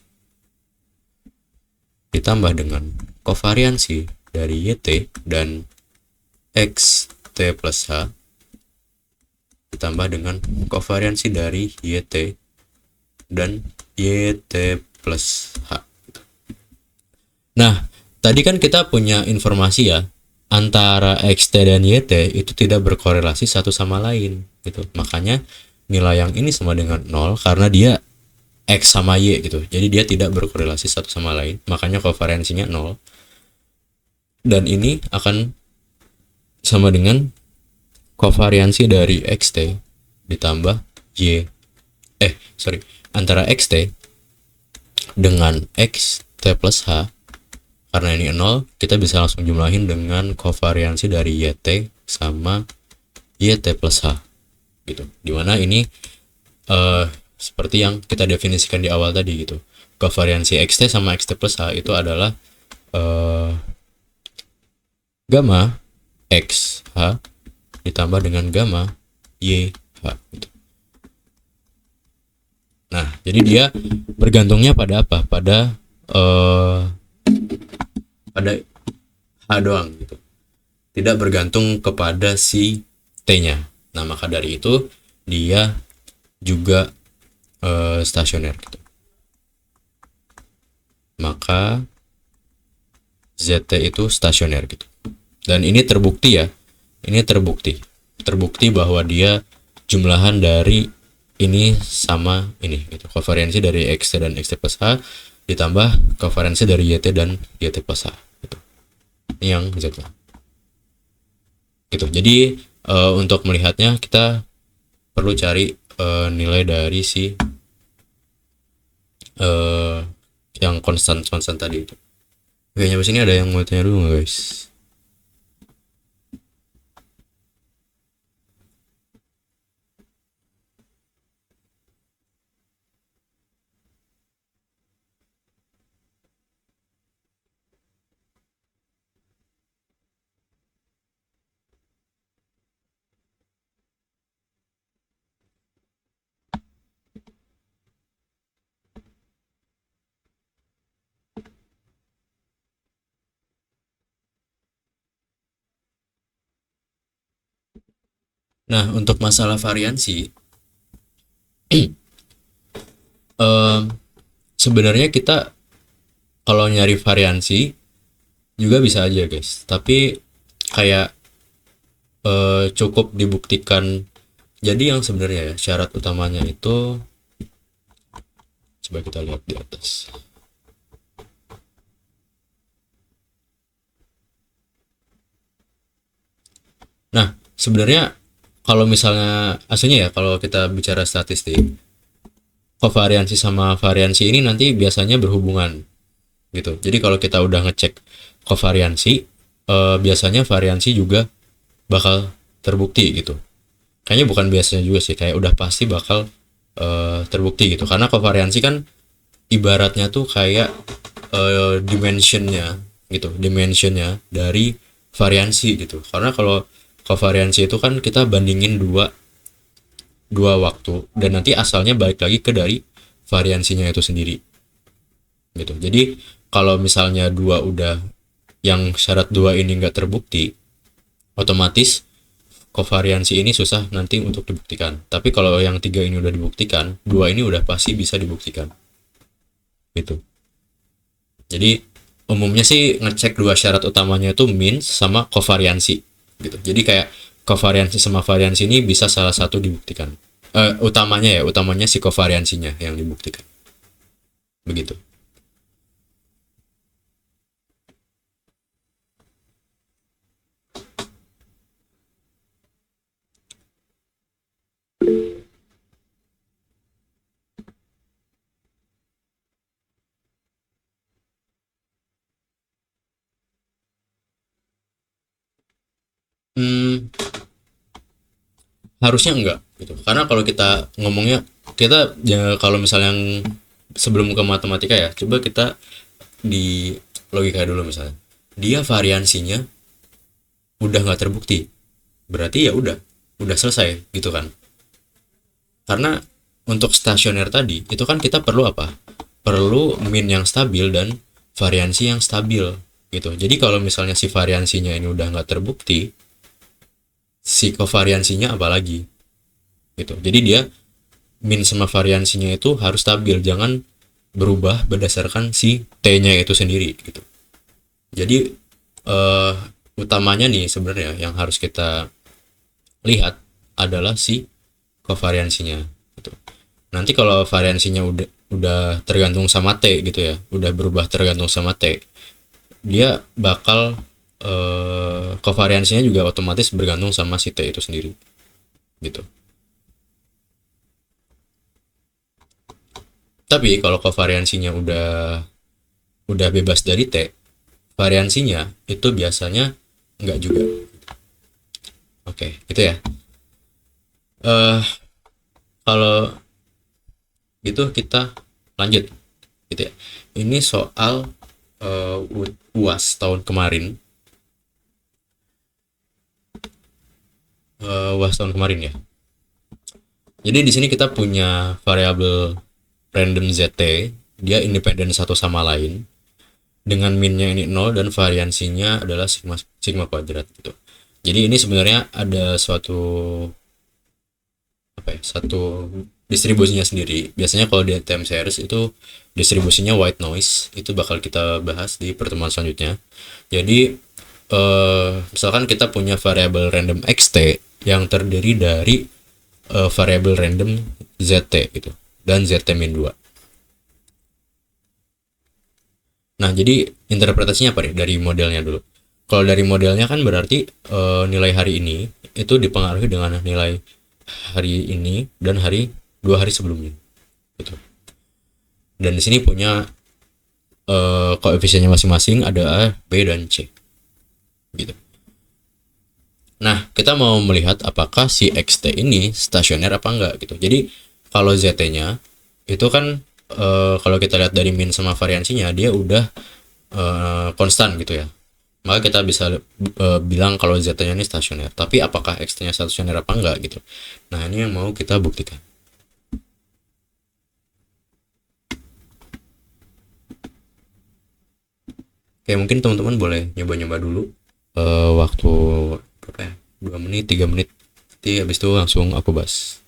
ditambah dengan covariansi dari yt dan x t plus h ditambah dengan covariansi dari yt dan yt plus h. Nah, tadi kan kita punya informasi ya, antara xt dan yt itu tidak berkorelasi satu sama lain gitu. Makanya nilai yang ini sama dengan 0 karena dia x sama y gitu. Jadi dia tidak berkorelasi satu sama lain, makanya covariansinya 0. Dan ini akan sama dengan covariansi dari xt ditambah antara xt dengan xt plus h. Karena ini 0, kita bisa langsung jumlahin dengan covariansi dari yt sama yt plus h gitu. Dimana ini seperti yang kita definisikan di awal tadi gitu. Covariansi xt sama xt plus h itu adalah gamma x h ditambah dengan gamma y h gitu. Nah, jadi dia bergantungnya pada apa? Pada h doang gitu. Tidak bergantung kepada si t-nya. Nah, maka dari itu dia juga stasioner gitu. Maka zt itu stasioner gitu. Dan ini terbukti ya. Ini terbukti bahwa dia jumlahan dari ini sama ini gitu. Covariansi dari xt dan xt plus h ditambah covariansi dari yt dan yt plus h gitu. Ini yang z gitu. Jadi untuk melihatnya kita perlu cari nilai dari si yang konstan tadi itu. Oke, nyampe sini ada yang mau tanya dulu nggak guys? Nah, untuk masalah variansi, sebenarnya kita kalau nyari variansi juga bisa aja guys. Tapi kayak cukup dibuktikan. Jadi yang sebenarnya ya syarat utamanya itu Coba kita lihat di atas. Nah, sebenarnya kalau misalnya aslinya ya, kalau kita bicara statistik, kovariansi sama variansi ini nanti biasanya berhubungan gitu. Jadi kalau kita udah ngecek kovariansi, biasanya variansi juga bakal terbukti gitu. Kayaknya bukan biasanya juga sih, kayak udah pasti bakal terbukti gitu. Karena kovariansi kan ibaratnya tuh kayak dimensionnya gitu, dimensionnya dari variansi gitu. Karena kalau kovariansi itu kan kita bandingin dua dua waktu dan nanti asalnya balik lagi ke dari variansinya itu sendiri gitu. Jadi kalau misalnya dua udah, yang syarat dua ini nggak terbukti, otomatis kovariansi ini susah nanti untuk dibuktikan. Tapi kalau yang tiga ini udah dibuktikan, dua ini udah pasti bisa dibuktikan gitu. Jadi umumnya sih ngecek dua syarat utamanya itu mean sama kovariansi gitu. Jadi kayak kovariansi sama variansi ini bisa salah satu dibuktikan. Utamanya ya, utamanya si kovariansinya yang dibuktikan. Begitu. Hmm, harusnya enggak gitu. Karena kalau kita ngomongnya, kita ya kalau misalnya yang sebelum ke matematika ya, coba kita di logika dulu misalnya. Dia variansinya udah nggak terbukti. Berarti ya udah selesai gitu kan. Karena untuk stasioner tadi itu kan kita perlu apa? Perlu min yang stabil dan variansi yang stabil gitu. Jadi kalau misalnya si variansinya ini udah nggak terbukti, si kovariansinya apalagi gitu. Jadi dia min sama variansinya itu harus stabil, jangan berubah berdasarkan si t-nya itu sendiri gitu. Jadi eh, utamanya nih sebenarnya yang harus kita lihat adalah si kovariansinya gitu. Nanti kalau variansinya udah tergantung sama t gitu ya, udah berubah tergantung sama t, dia bakal kovariansinya juga otomatis bergantung sama si t itu sendiri gitu. Tapi kalau kovariansinya udah bebas dari t, variansinya itu biasanya enggak juga. Oke, gitu ya. eh Kalau gitu kita lanjut gitu ya. Ini soal UAS tahun kemarin. UAS tahun kemarin ya. Jadi di sini kita punya variabel random ZT, dia independen satu sama lain dengan minnya ini nol dan variansinya adalah sigma sigma kuadrat gitu. Jadi ini sebenarnya ada suatu apa ya, satu distribusinya sendiri. Biasanya kalau di time series itu distribusinya white noise, itu bakal kita bahas di pertemuan selanjutnya. Jadi misalkan kita punya variabel random xt yang terdiri dari variabel random zt gitu dan zt min 2. Nah, jadi interpretasinya apa nih dari modelnya dulu? Kalau dari modelnya kan berarti nilai hari ini itu dipengaruhi dengan nilai hari ini dan dua hari sebelumnya gitu. Dan di sini punya koefisiennya masing-masing, ada A, B dan C gitu. Nah, kita mau melihat apakah si xt ini stasioner apa enggak gitu. Jadi kalau zt-nya itu kan kalau kita lihat dari min sama variansinya dia udah konstan gitu ya. Maka kita bisa bilang kalau z-nya ini stasioner. Tapi apakah xt-nya stasioner apa enggak gitu. Nah, ini yang mau kita buktikan. Oke, mungkin teman-teman boleh nyoba-nyoba dulu waktu berapa ya? 2 menit, 3 menit. Nanti habis itu langsung aku bahas.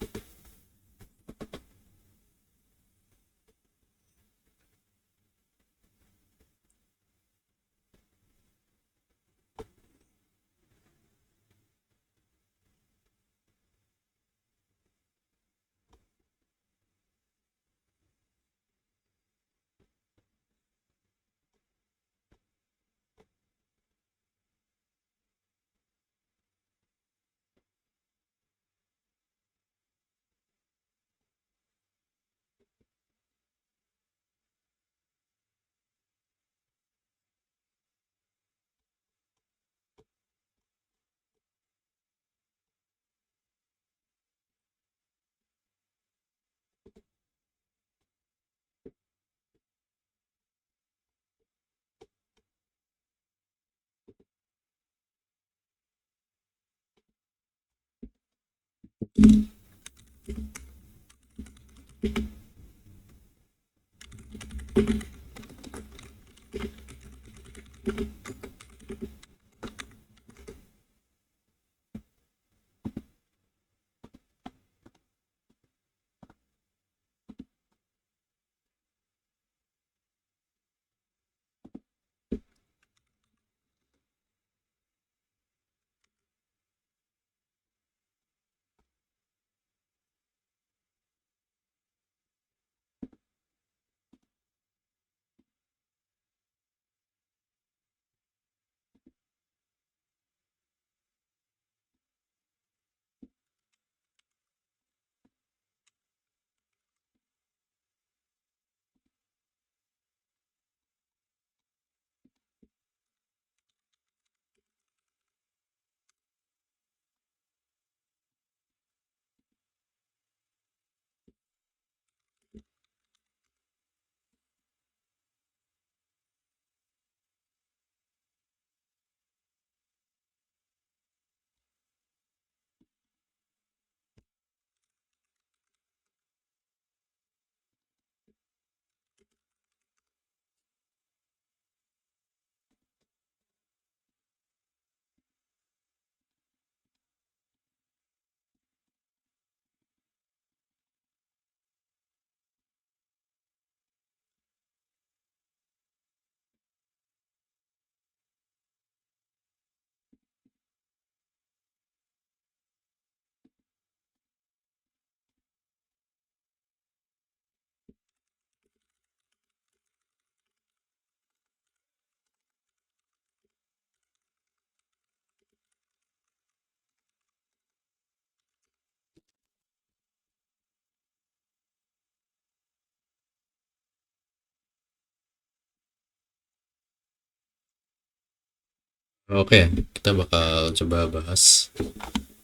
Oke, kita bakal coba bahas.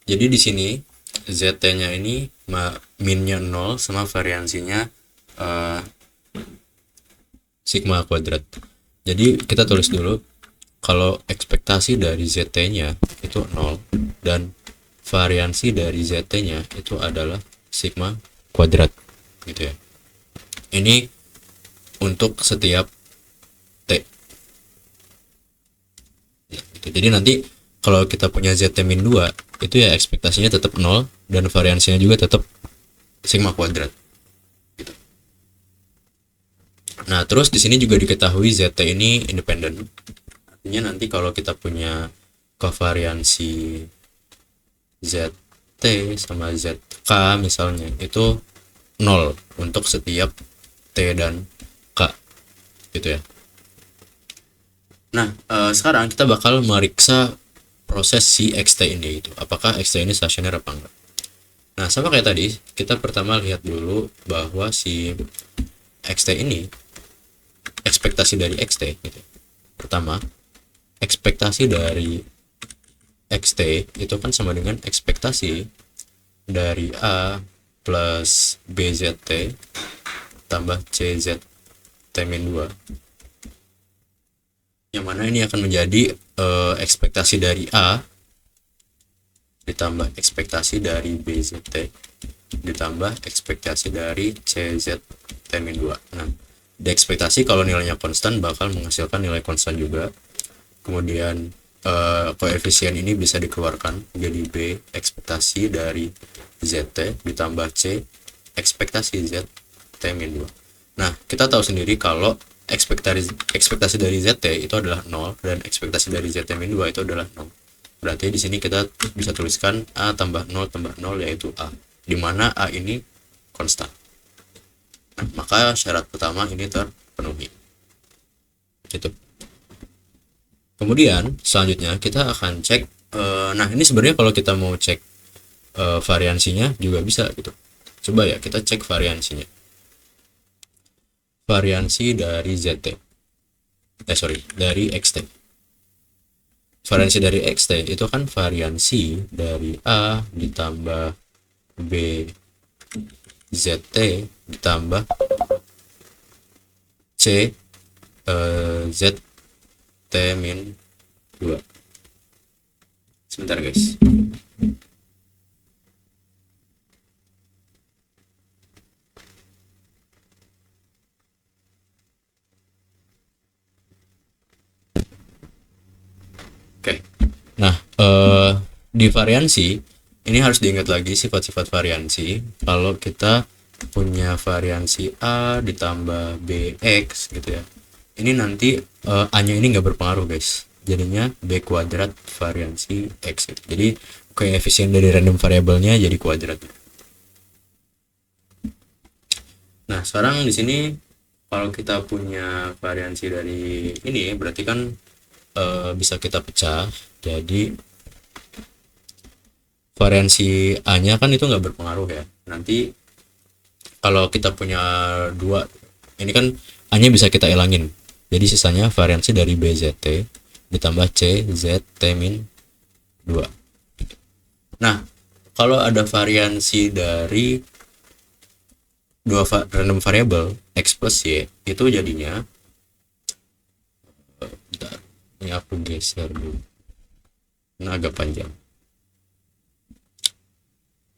Jadi di sini ZT-nya ini minnya 0 sama variansinya eh, sigma kuadrat. Jadi kita tulis dulu kalau ekspektasi dari ZT-nya itu 0 dan variansi dari ZT-nya itu adalah sigma kuadrat gitu ya. Ini untuk setiap T. Nah, gitu. Jadi nanti kalau kita punya ZT min 2 itu ya ekspektasinya tetap 0 dan variansinya juga tetap sigma kuadrat gitu. Nah, terus di sini juga diketahui ZT ini independen. Artinya nanti kalau kita punya kovariansi ZT sama ZK misalnya itu 0 untuk setiap T dan K gitu ya. Nah, sekarang kita bakal meriksa proses si XT ini itu. Apakah XT ini stasioner apa enggak? Nah, sama kayak tadi, kita pertama lihat dulu bahwa si XT ini ekspektasi dari XT gitu. Pertama, ekspektasi dari XT itu kan sama dengan ekspektasi dari A plus BZT tambah CZT min 2, yang mana ini akan menjadi ekspektasi dari A ditambah ekspektasi dari BZT ditambah ekspektasi dari CZT min 2. Nah, di ekspektasi kalau nilainya konstan bakal menghasilkan nilai konstan juga. Kemudian koefisien ini bisa dikeluarkan jadi B ekspektasi dari ZT ditambah C ekspektasi ZT min 2. Nah, kita tahu sendiri kalau ekspektasi dari ZT itu adalah 0 dan ekspektasi dari ZT min 2 itu adalah 0. Berarti di sini kita bisa tuliskan A tambah 0 tambah 0 yaitu A, di mana A ini konstan. Nah, maka syarat pertama ini terpenuhi. Gitu. Kemudian selanjutnya kita akan cek. Nah, ini sebenarnya kalau kita mau cek variansinya juga bisa gitu. Coba ya kita cek variansinya. Variansi dari ZT. Dari XT. Variansi dari XT itu kan variansi dari A ditambah B ZT ditambah C ZT min 2. Sebentar guys. di variansi ini harus diingat lagi sifat-sifat variansi. Kalau kita punya variansi A ditambah BX gitu ya, ini nanti A nya ini nggak berpengaruh guys, jadinya B kuadrat variansi X gitu. Jadi koefisien dari random variabelnya jadi kuadrat. Nah sekarang di sini kalau kita punya variansi dari ini berarti kan bisa kita pecah. Jadi variansi A nya kan itu nggak berpengaruh ya. Nanti kalau kita punya dua, ini kan A nya bisa kita ilangin, jadi sisanya variansi dari BZT ditambah CZT min 2. Nah kalau ada variansi dari dua random variable X plus Y, itu jadinya bentar, ini aku geser dulu, ini agak panjang.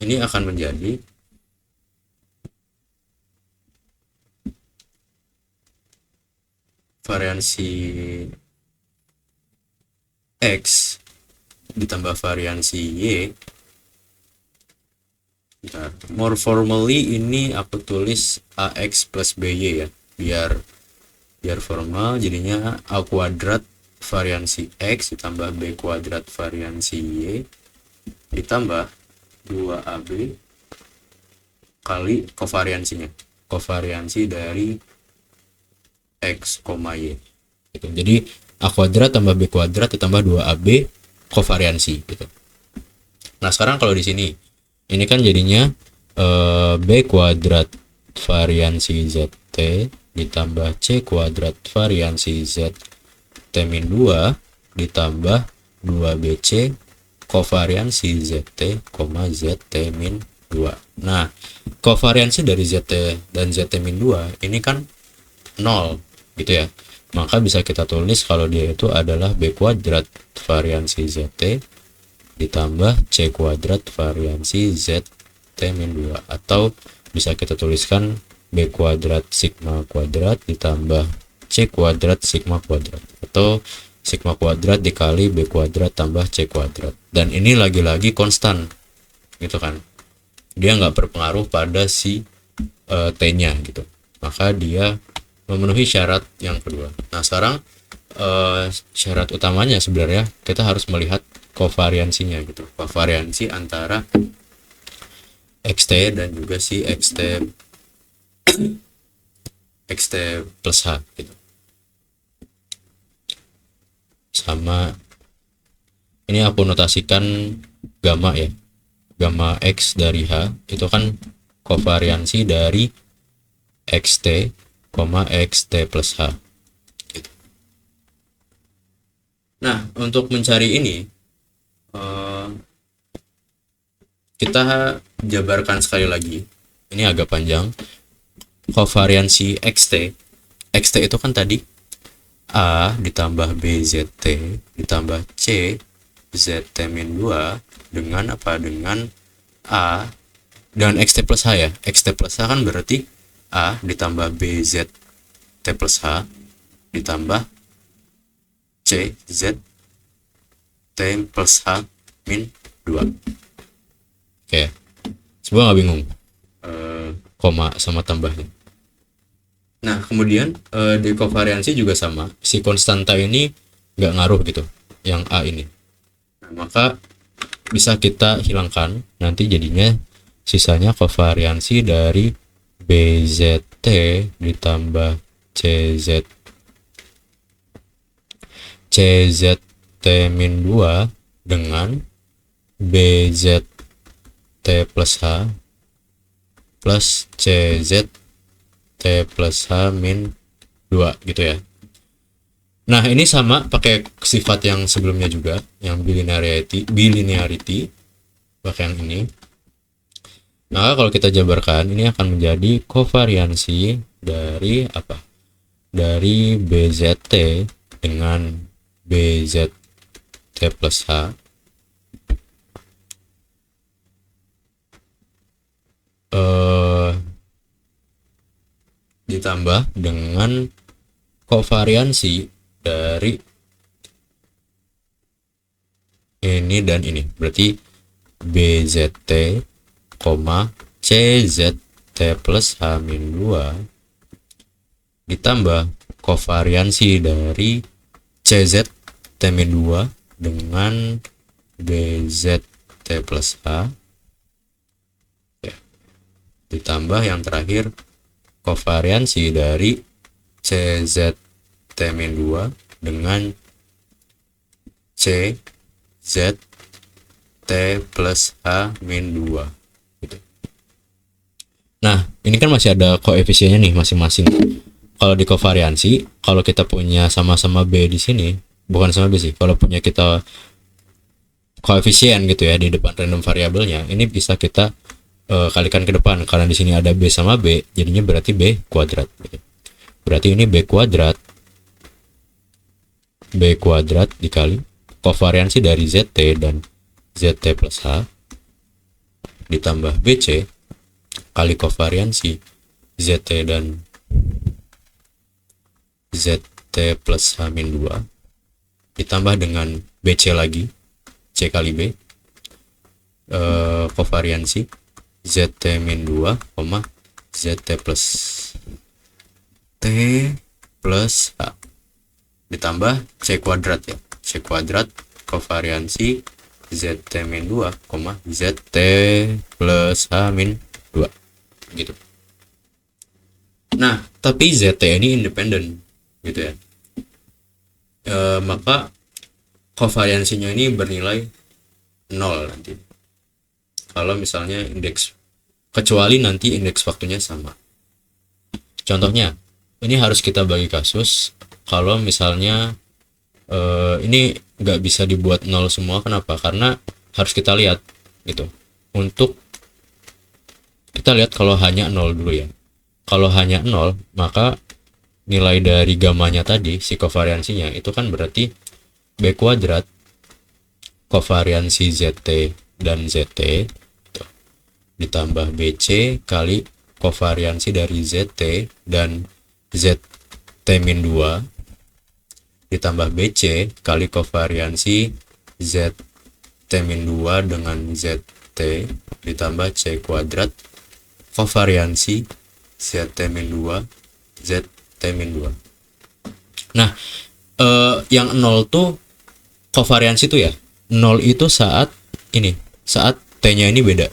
Ini akan menjadi variansi X ditambah variansi Y. Bentar, more formally ini aku tulis AX plus BY ya, biar formal, jadinya A kuadrat variansi X ditambah B kuadrat variansi Y ditambah 2AB kali kovariansi dari X, Y gitu. Jadi A kuadrat tambah B kuadrat ditambah 2AB kovariansi gitu. Nah sekarang kalau di sini ini kan jadinya B kuadrat variansi ZT ditambah C kuadrat variansi ZT min 2 ditambah 2BC kovariansi ZT, ZT min 2. Nah kovariansi dari ZT dan ZT min 2 ini kan 0 gitu ya, maka bisa kita tulis kalau dia itu adalah B kuadrat variansi ZT ditambah C kuadrat variansi ZT min 2, atau bisa kita tuliskan B kuadrat sigma kuadrat ditambah C kuadrat sigma kuadrat, atau sigma kuadrat dikali B kuadrat tambah C kuadrat. Dan ini lagi-lagi konstan gitu kan, dia nggak berpengaruh pada si T nya gitu, maka dia memenuhi syarat yang kedua. Nah sekarang syarat utamanya sebenarnya kita harus melihat kovariansinya gitu, kovariansi antara xt dan juga si xt plus h gitu. Sama ini aku notasikan gamma ya, gamma x dari h itu kan kovariansi dari xt, xt plus h gitu. Nah untuk mencari ini kita jabarkan sekali lagi, ini agak panjang. Kovariansi xt itu kan tadi A ditambah BZT ditambah C ZT min 2 dengan apa, dengan A dan xt plus h ya. Xt plus h kan berarti A ditambah BZT plus h ditambah C ZT plus h min 2. Oke, semua nggak bingung koma sama tambahnya. Nah kemudian di kovariansi juga sama, si konstanta ini nggak ngaruh gitu, yang A ini. Nah, maka bisa kita hilangkan, nanti jadinya sisanya kovariansi dari BZT ditambah CZT min 2 dengan BZT plus H plus CZT plus H min 2 gitu ya. Nah ini sama pakai sifat yang sebelumnya juga, yang bilinearity pakai yang ini. Nah kalau kita jabarkan, ini akan menjadi kovariansi dari apa, dari BZT dengan BZT plus H ditambah dengan kovariansi dari ini dan ini. Berarti BZT, CZT plus H-2 ditambah kovariansi dari CZT-2 dengan BZT plus H, ditambah yang terakhir kovariansi dari CZT-2 dengan CZT plus H-2 gitu. Nah, ini kan masih ada koefisiennya nih masing-masing. Kalau di kovariansi, kalau kita punya sama-sama B di sini, bukan sama B sih, kalau punya kita koefisien gitu ya di depan random variabelnya, ini bisa kita kalikan ke depan, karena di sini ada B sama B, jadinya berarti B kuadrat gitu. Berarti ini B kuadrat dikali kovariansi dari ZT dan ZT plus H ditambah BC kali kovariansi ZT dan ZT plus H-2 ditambah dengan BC lagi, C kali B, kovariansi ZT-2, ZT plus T plus H ditambah C kuadrat ya, C kuadrat kovariansi ZT-2, ZT plus H-2 gitu. Nah, tapi ZT ini independen gitu ya. Maka kovariansinya ini bernilai 0 nanti. Kalau misalnya kecuali nanti indeks waktunya sama. Contohnya, ini harus kita bagi kasus kalau misalnya ini nggak bisa dibuat 0 semua. Kenapa? Karena harus kita lihat gitu. Untuk kita lihat kalau hanya 0 dulu ya. Kalau hanya 0, maka nilai dari gamanya tadi, si kovariansinya, itu kan berarti B kuadrat kovariansi ZT dan ZT ditambah BC kali kovariansi dari ZT dan ZT-2 ditambah BC kali kovariansi ZT-2 dengan ZT ditambah C kuadrat kovariansi ZT-2 ZT-2. Nah, yang 0 tuh kovariansi tuh ya. 0 itu saat ini, saat T-nya ini beda.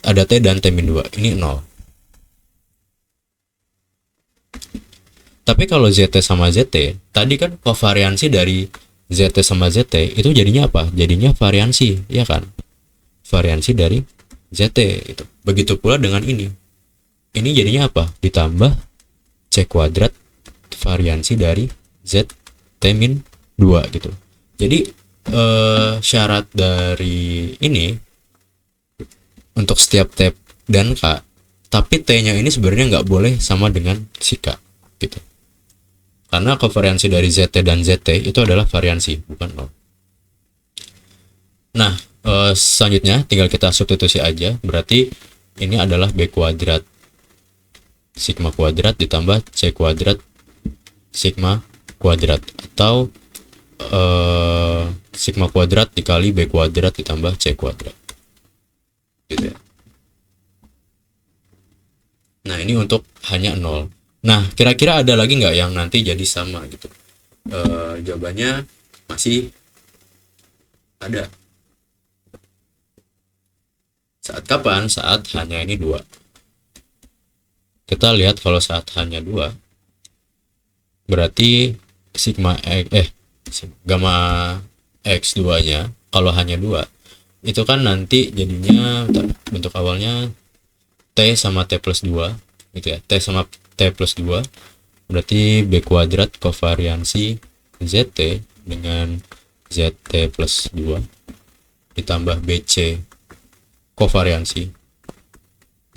Ada T dan T-2. Ini 0. Tapi kalau ZT sama ZT, tadi kan kovariansi dari ZT sama ZT itu jadinya apa? Jadinya variansi, ya kan? Variansi dari ZT itu. Begitu pula dengan ini. Ini jadinya apa? Ditambah C kuadrat variansi dari ZT-2 gitu. Jadi syarat dari ini untuk setiap T dan K, tapi T-nya ini sebenarnya nggak boleh sama dengan si K gitu. Karena kovariansi dari ZT dan ZT itu adalah variansi, bukan 0. Nah, selanjutnya tinggal kita substitusi aja. Berarti ini adalah B kuadrat sigma kuadrat ditambah C kuadrat sigma kuadrat, atau sigma kuadrat dikali B kuadrat ditambah C kuadrat gitu ya. Nah, ini untuk hanya 0. Nah, kira-kira ada lagi nggak yang nanti jadi sama gitu? Jawabannya masih ada. Saat kapan? Saat hanya ini 2. Kita lihat kalau saat hanya 2, berarti gamma x2 nya kalau hanya 2 itu kan nanti jadinya bentuk awalnya T sama T plus 2 gitu ya. T sama T plus 2 berarti B kuadrat kovariansi ZT dengan ZT plus 2 ditambah BC kovariansi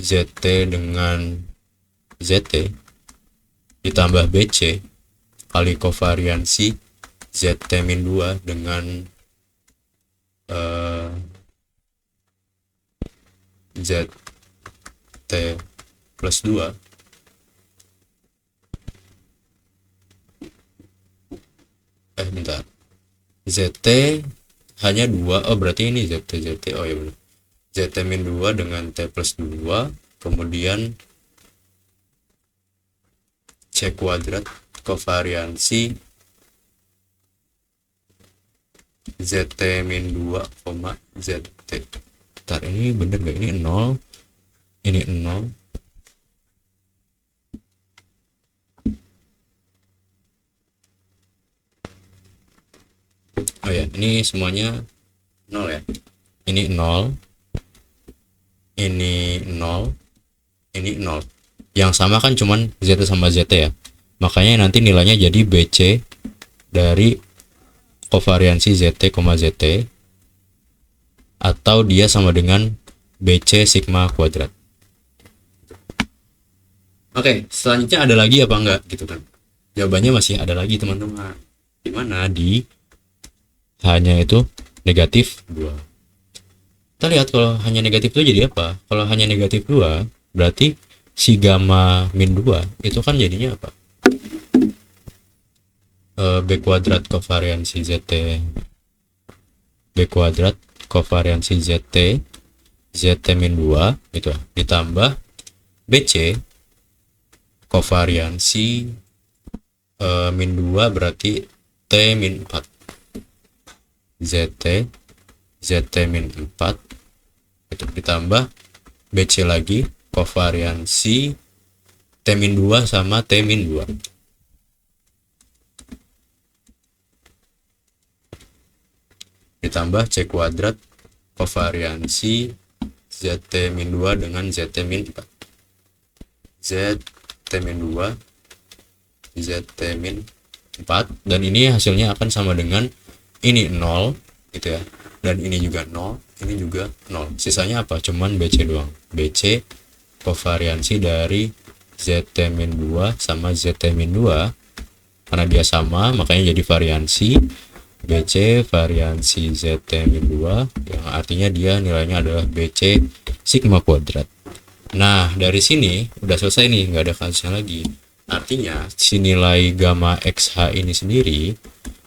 ZT dengan ZT ditambah BC kali kovariansi ZT-2 dengan ZT plus 2 ZT hanya dua. Oh berarti ini ZT. Oh ya benar, ZT min 2 dengan T plus 2, kemudian C kuadrat kovariansi ZT min 2, ZT. Ntar ini bener gak? Ini 0, ini 0. Oh ya, ini semuanya 0 ya. Ini 0, ini 0, ini 0. Yang sama kan cuman ZT sama ZT ya. Makanya nanti nilainya jadi BC dari kovariansi ZT, ZT, atau dia sama dengan BC sigma kuadrat. Oke, selanjutnya ada lagi apa enggak gitu kan? Jawabannya masih ada lagi teman-teman. Dimana di hanya itu negatif 2. Kita lihat kalau hanya negatif 2 jadi apa? Kalau hanya negatif 2 berarti si gamma min 2 itu kan jadinya apa? B kuadrat kovariansi ZT, B kuadrat kovariansi ZT, ZT min 2 gitu, ditambah BC kovariansi min 2 berarti T min 4, ZT min 4 itu, ditambah BC lagi kovariansi T min 2 sama T min 2. Ditambah C kuadrat kovariansi ZT min 2 dengan ZT min 4. ZT min 2, ZT min 4, dan ini hasilnya akan sama dengan ini 0 gitu ya. Dan ini juga 0, ini juga 0. Sisanya apa? Cuman BC doang. BC kovariansi dari ZT min 2 sama ZT min 2. Karena dia sama, makanya jadi variansi BC variansi ZT min 2, yang artinya dia nilainya adalah BC sigma kuadrat. Nah, dari sini udah selesai nih, nggak ada kasusnya lagi. Artinya, si nilai gamma XH ini sendiri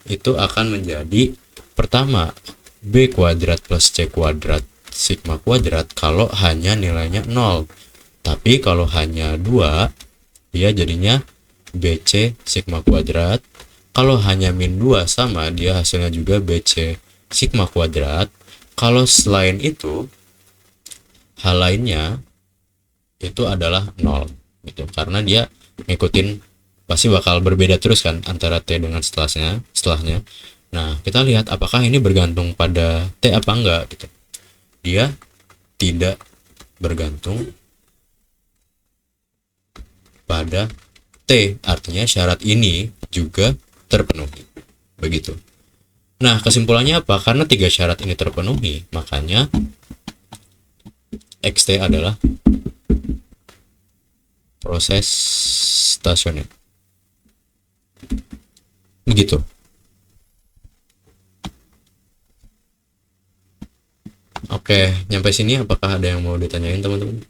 itu akan menjadi pertama B kuadrat plus C kuadrat sigma kuadrat kalau hanya nilainya 0. Tapi kalau hanya 2, dia jadinya BC sigma kuadrat. Kalau hanya min 2 sama, dia hasilnya juga BC sigma kuadrat. Kalau selain itu, hal lainnya itu adalah 0 gitu. Karena dia ngikutin, pasti bakal berbeda terus kan antara T dengan setelahnya. Nah, kita lihat apakah ini bergantung pada T apa enggak gitu. Dia tidak bergantung pada T, artinya syarat ini juga terpenuhi. Begitu. Nah, kesimpulannya apa? Karena 3 syarat ini terpenuhi, makanya XT adalah proses stasioner. Begitu. Oke, nyampe sini apakah ada yang mau ditanyain teman-teman?